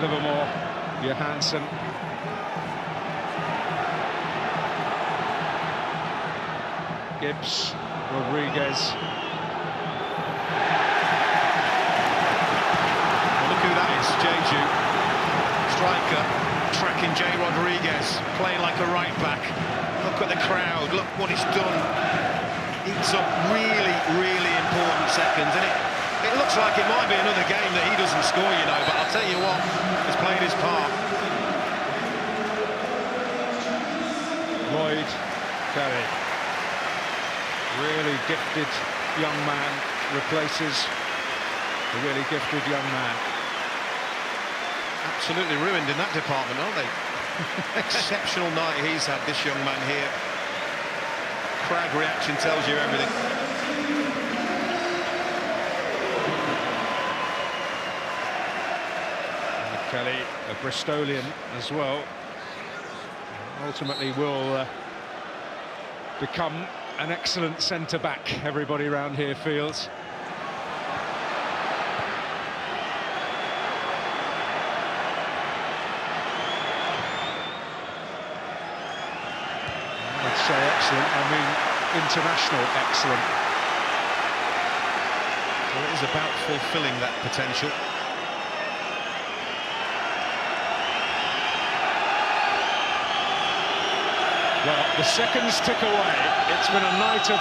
[SPEAKER 1] Livermore, Johansson. Gibbs, Rodriguez.
[SPEAKER 2] Well, look who that is, Jeju. Striker, tracking Jay Rodriguez, playing like a right back. Look at the crowd, look what he's done. Eats up really, really important seconds, and it looks like it might be another game that he doesn't score, you know, but I'll tell you what, he's played his part.
[SPEAKER 1] Lloyd Kelly, really gifted young man, replaces a really gifted young man.
[SPEAKER 2] Absolutely ruined in that department, aren't they? Exceptional night he's had, this young man here. Crowd reaction tells you everything.
[SPEAKER 1] Kelly, a Bristolian as well, ultimately will become an excellent centre-back, everybody around here feels. I'd say excellent, I mean international excellent.
[SPEAKER 2] Well, it is about fulfilling that potential.
[SPEAKER 1] Well, the seconds tick away. It's been a night of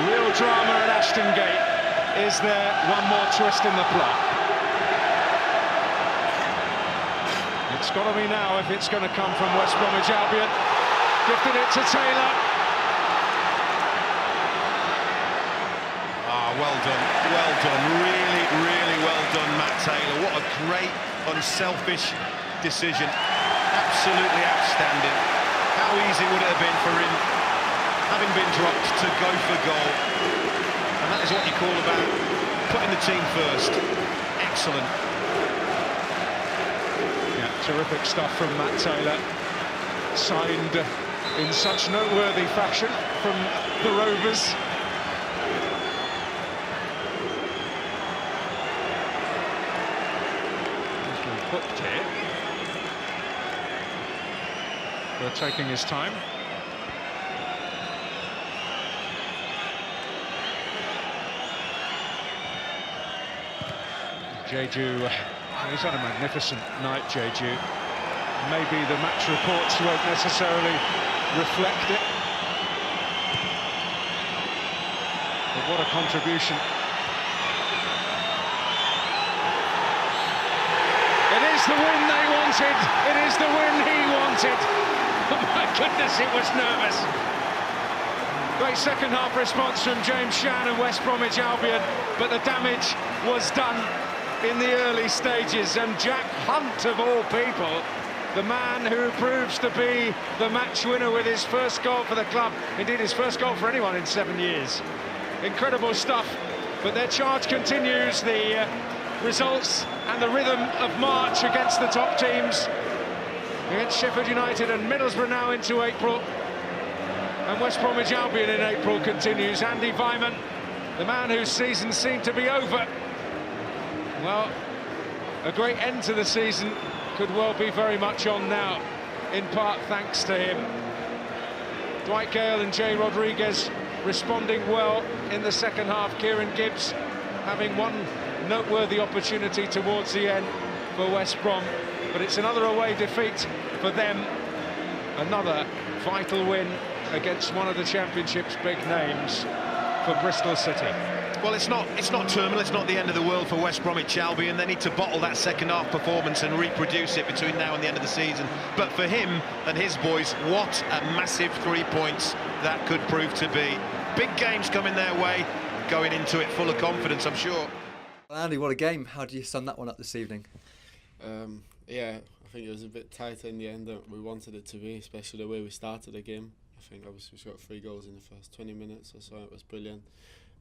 [SPEAKER 1] real drama at Ashton Gate. Is there one more twist in the plot? It's got to be now if it's going to come from West Bromwich Albion. Gifted it to Taylor.
[SPEAKER 2] Well done, really, really well done, Matt Taylor. What a great, unselfish decision. Absolutely outstanding. How easy would it have been for him, having been dropped, to go for goal? And that is what you call about putting the team first. Excellent.
[SPEAKER 1] Yeah, terrific stuff from Matt Taylor. Signed in such noteworthy fashion from the Rovers. Hooked here. We're taking his time. Jeju, he's had a magnificent night, Jeju. Maybe the match reports won't necessarily reflect it. But what a contribution. It is the win they wanted. It is the win he wanted. Oh my goodness, it was nervous. Great second half response from James Shan and West Bromwich Albion, but the damage was done in the early stages. And Jack Hunt, of all people, the man who proves to be the match winner with his first goal for the club, indeed his first goal for anyone in 7 years. Incredible stuff, but their charge continues. The results and the rhythm of March against the top teams, against Sheffield United and Middlesbrough now into April, and West Bromwich Albion in April continues. Andy Weimann, the man whose season seemed to be over, well, a great end to the season could well be very much on now, in part thanks to him. Dwight Gale and Jay Rodriguez responding well in the second half. Kieran Gibbs having one noteworthy opportunity towards the end for West Brom, but it's another away defeat for them. Another vital win against one of the Championship's big names for Bristol City.
[SPEAKER 2] Well, it's not terminal, it's not the end of the world for West Bromwich Albion. They need to bottle that second half performance and reproduce it between now and the end of the season. But for him and his boys, what a massive 3 points that could prove to be. Big games coming their way, going into it full of confidence, I'm sure.
[SPEAKER 3] Andy, what a game. How do you sum that one up this evening?
[SPEAKER 4] Yeah, I think it was a bit tighter in the end than we wanted it to be, especially the way we started the game. I think obviously we got 3 goals in the first 20 minutes or so. It was brilliant.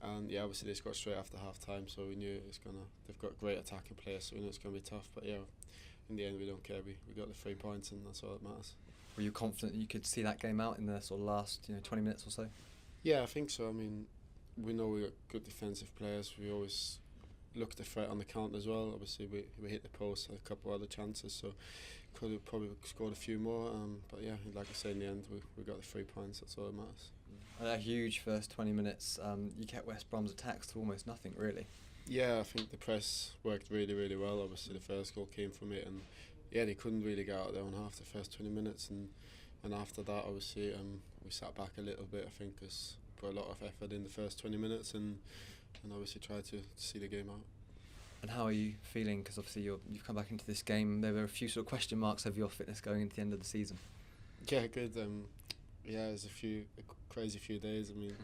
[SPEAKER 4] And yeah, obviously they scored straight after half time, so we knew they've got great attacking players, so we knew it's going to be tough. But yeah, in the end we don't care. We got the 3 points, and that's all that matters. Were
[SPEAKER 3] you confident that you could see that game out in the sort of last 20 minutes or so?
[SPEAKER 4] Yeah, I think so. I mean, we know we got good defensive players. We always look the threat on the counter as well. Obviously we hit the post, had a couple of other chances, so could have probably scored a few more. But yeah, like I say, in the end we got the 3 points. That's all that matters.
[SPEAKER 3] A huge first 20 minutes. You kept West Brom's attacks to almost nothing, really.
[SPEAKER 4] Yeah, I think the press worked really, really well. Obviously the first goal came from it, and yeah, they couldn't really get out there on half the first 20 minutes, and after that, obviously we sat back a little bit. I think because put a lot of effort in the first 20 minutes, and obviously tried to see the game out.
[SPEAKER 3] And how are you feeling? Because obviously you've come back into this game. There were a few sort of question marks over your fitness going into the end of the season.
[SPEAKER 4] Yeah, good. Yeah, there's a crazy few days. I mean,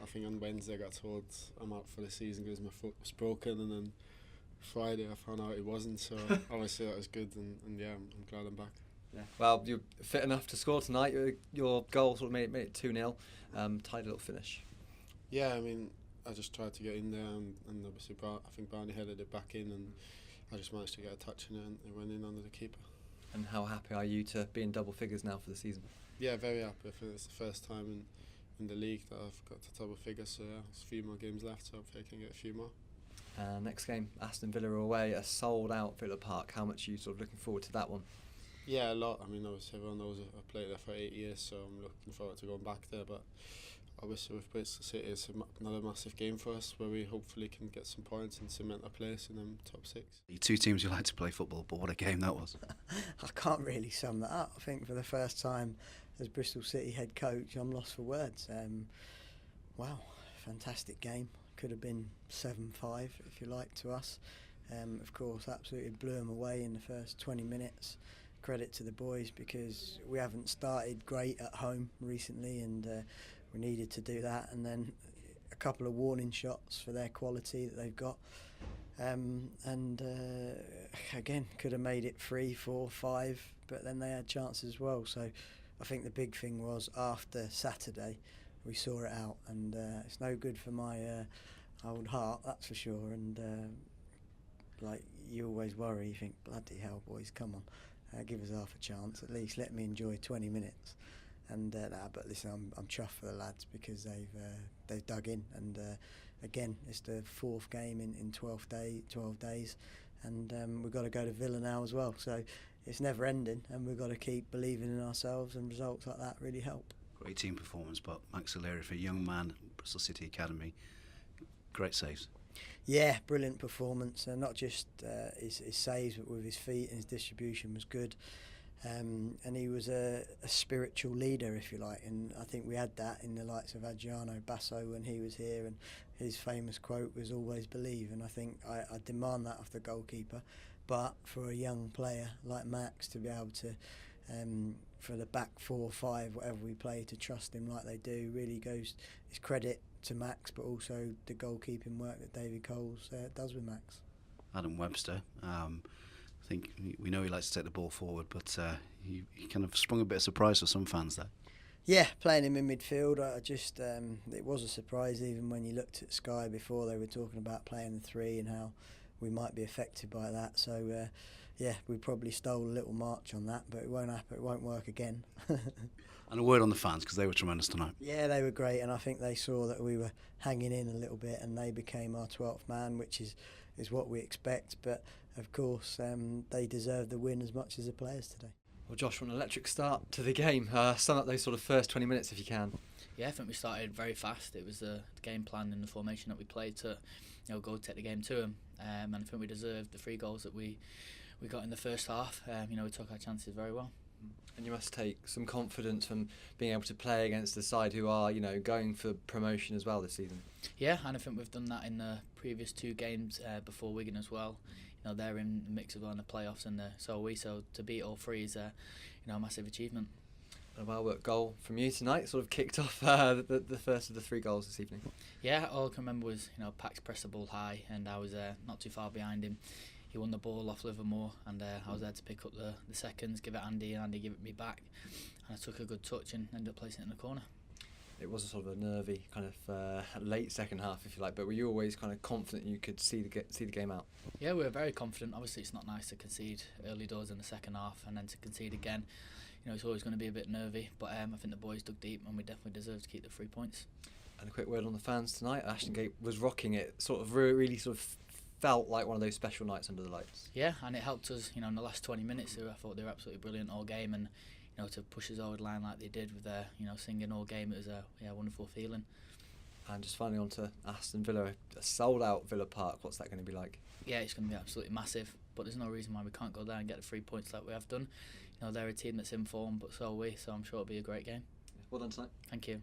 [SPEAKER 4] I think on Wednesday I got told I'm out for the season because my foot was broken, and then Friday I found out it wasn't. So obviously that was good, and yeah, I'm glad I'm back.
[SPEAKER 3] Yeah. Well, you're fit enough to score tonight. Your goal sort of made it 2-0. Tidy little finish.
[SPEAKER 4] Yeah, I mean, I just tried to get in there, and obviously I think Barney headed it back in, and I just managed to get a touch in it, and it went in under the keeper.
[SPEAKER 3] And how happy are you to be in double figures now for the season?
[SPEAKER 4] Yeah, very happy. I think it's the first time in the league that I've got to double figures, so yeah, there's a few more games left, so hopefully I can get a few more.
[SPEAKER 3] Next game, Aston Villa away, a sold-out Villa Park. How much are you sort of looking forward to that one?
[SPEAKER 4] Yeah, a lot. I mean, obviously everyone knows I played there for 8 years, so I'm looking forward to going back there. But obviously with Bristol City, it's another massive game for us, where we hopefully can get some points and cement a place in the top 6.
[SPEAKER 5] Two teams who like to play football, but what a game that was.
[SPEAKER 6] I can't really sum that up. I think for the first time
[SPEAKER 5] as Bristol City head coach, I'm lost for words. Wow, fantastic game. Could have been 7-5 if you like to us. Of course, absolutely blew them away in the first 20 minutes. Credit to the boys, because we haven't started great at home recently, and we needed to do that. And then a couple of warning shots for their quality that they've got. Again, could have made it 3, 4, 5, but then they had chances as well. So I think the big thing was, after Saturday, we saw it out, and it's no good for my old heart, that's for sure. And like, you always worry, you think, bloody hell, boys, come on, give us half a chance, at least let me enjoy 20 minutes. And but listen, I'm chuffed for the lads, because they've dug in, and again, it's the 4th game in 12 days, and we've got to go to Villa now as well. So it's never ending, and we've got to keep believing in ourselves, and results like that really help.
[SPEAKER 6] Great team performance, but Max O'Leary, for a young man, Bristol City Academy, great saves.
[SPEAKER 5] Yeah, brilliant performance, and not just his saves, but with his feet, and his distribution was good. And he was a spiritual leader, if you like, and I think we had that in the likes of Adriano Basso when he was here, and his famous quote was "always believe," and I think I demand that of the goalkeeper. But for a young player like Max to be able to, for the back 4 or 5, whatever we play, to trust him like they do, really goes, it's credit to Max, but also the goalkeeping work that David Coles does with Max.
[SPEAKER 6] Adam Webster, I think we know he likes to take the ball forward, but he kind of sprung a bit of surprise for some fans there.
[SPEAKER 5] Yeah, playing him in midfield, I just it was a surprise, even when you looked at Sky before. They were talking about playing the 3 and how we might be affected by that. So yeah, we probably stole a little march on that, but it won't happen. It won't work again.
[SPEAKER 6] And a word on the fans, because they were tremendous tonight.
[SPEAKER 5] Yeah, they were great, and I think they saw that we were hanging in a little bit, and they became our 12th man, which is what we expect. But of course, they deserve the win as much as the players today.
[SPEAKER 3] Well, Josh, what an electric start to the game. Sum up those sort of first 20 minutes if you can.
[SPEAKER 7] Yeah, I think we started very fast. It was the game plan and the formation that we played to, go take the game to them. And I think we deserved the 3 goals that we got in the first half. We took our chances very well.
[SPEAKER 3] And you must take some confidence from being able to play against the side who are, going for promotion as well this season.
[SPEAKER 7] Yeah, and I think we've done that in the previous 2 games before Wigan as well. They're in the mix of on the playoffs, and so are we. So to beat all 3 is, a massive achievement.
[SPEAKER 3] A well-worked goal from you tonight sort of kicked off the first of the 3 goals this evening.
[SPEAKER 7] Yeah, all I can remember was, Pax pressed the ball high, and I was not too far behind him. He won the ball off Livermore, and I was there to pick up the seconds, give it Andy, and Andy gave it me back. And I took a good touch and ended up placing it in the corner.
[SPEAKER 3] It was a sort of a nervy kind of late second half, if you like, but were you always kind of confident you could see the game out?
[SPEAKER 7] Yeah, we were very confident. Obviously, it's not nice to concede early doors in the second half and then to concede again. It's always going to be a bit nervy, but I think the boys dug deep, and we definitely deserve to keep the 3 points. And
[SPEAKER 3] a quick word on the fans tonight. Ashton Gate was rocking it, sort of really sort of felt like one of those special nights under the lights.
[SPEAKER 7] Yeah, and it helped us, in the last 20 minutes. I thought they were absolutely brilliant all game, and to push us over the line like they did with their, singing all game, it was a wonderful feeling.
[SPEAKER 3] And just finally on to Aston Villa, a sold-out Villa Park. What's that going to be like?
[SPEAKER 7] Yeah, it's going to be absolutely massive, but there's no reason why we can't go there and get the 3 points like we have done. They're a team that's in form, but so are we, so I'm sure it'll be a great game.
[SPEAKER 3] Well done tonight.
[SPEAKER 7] Thank you.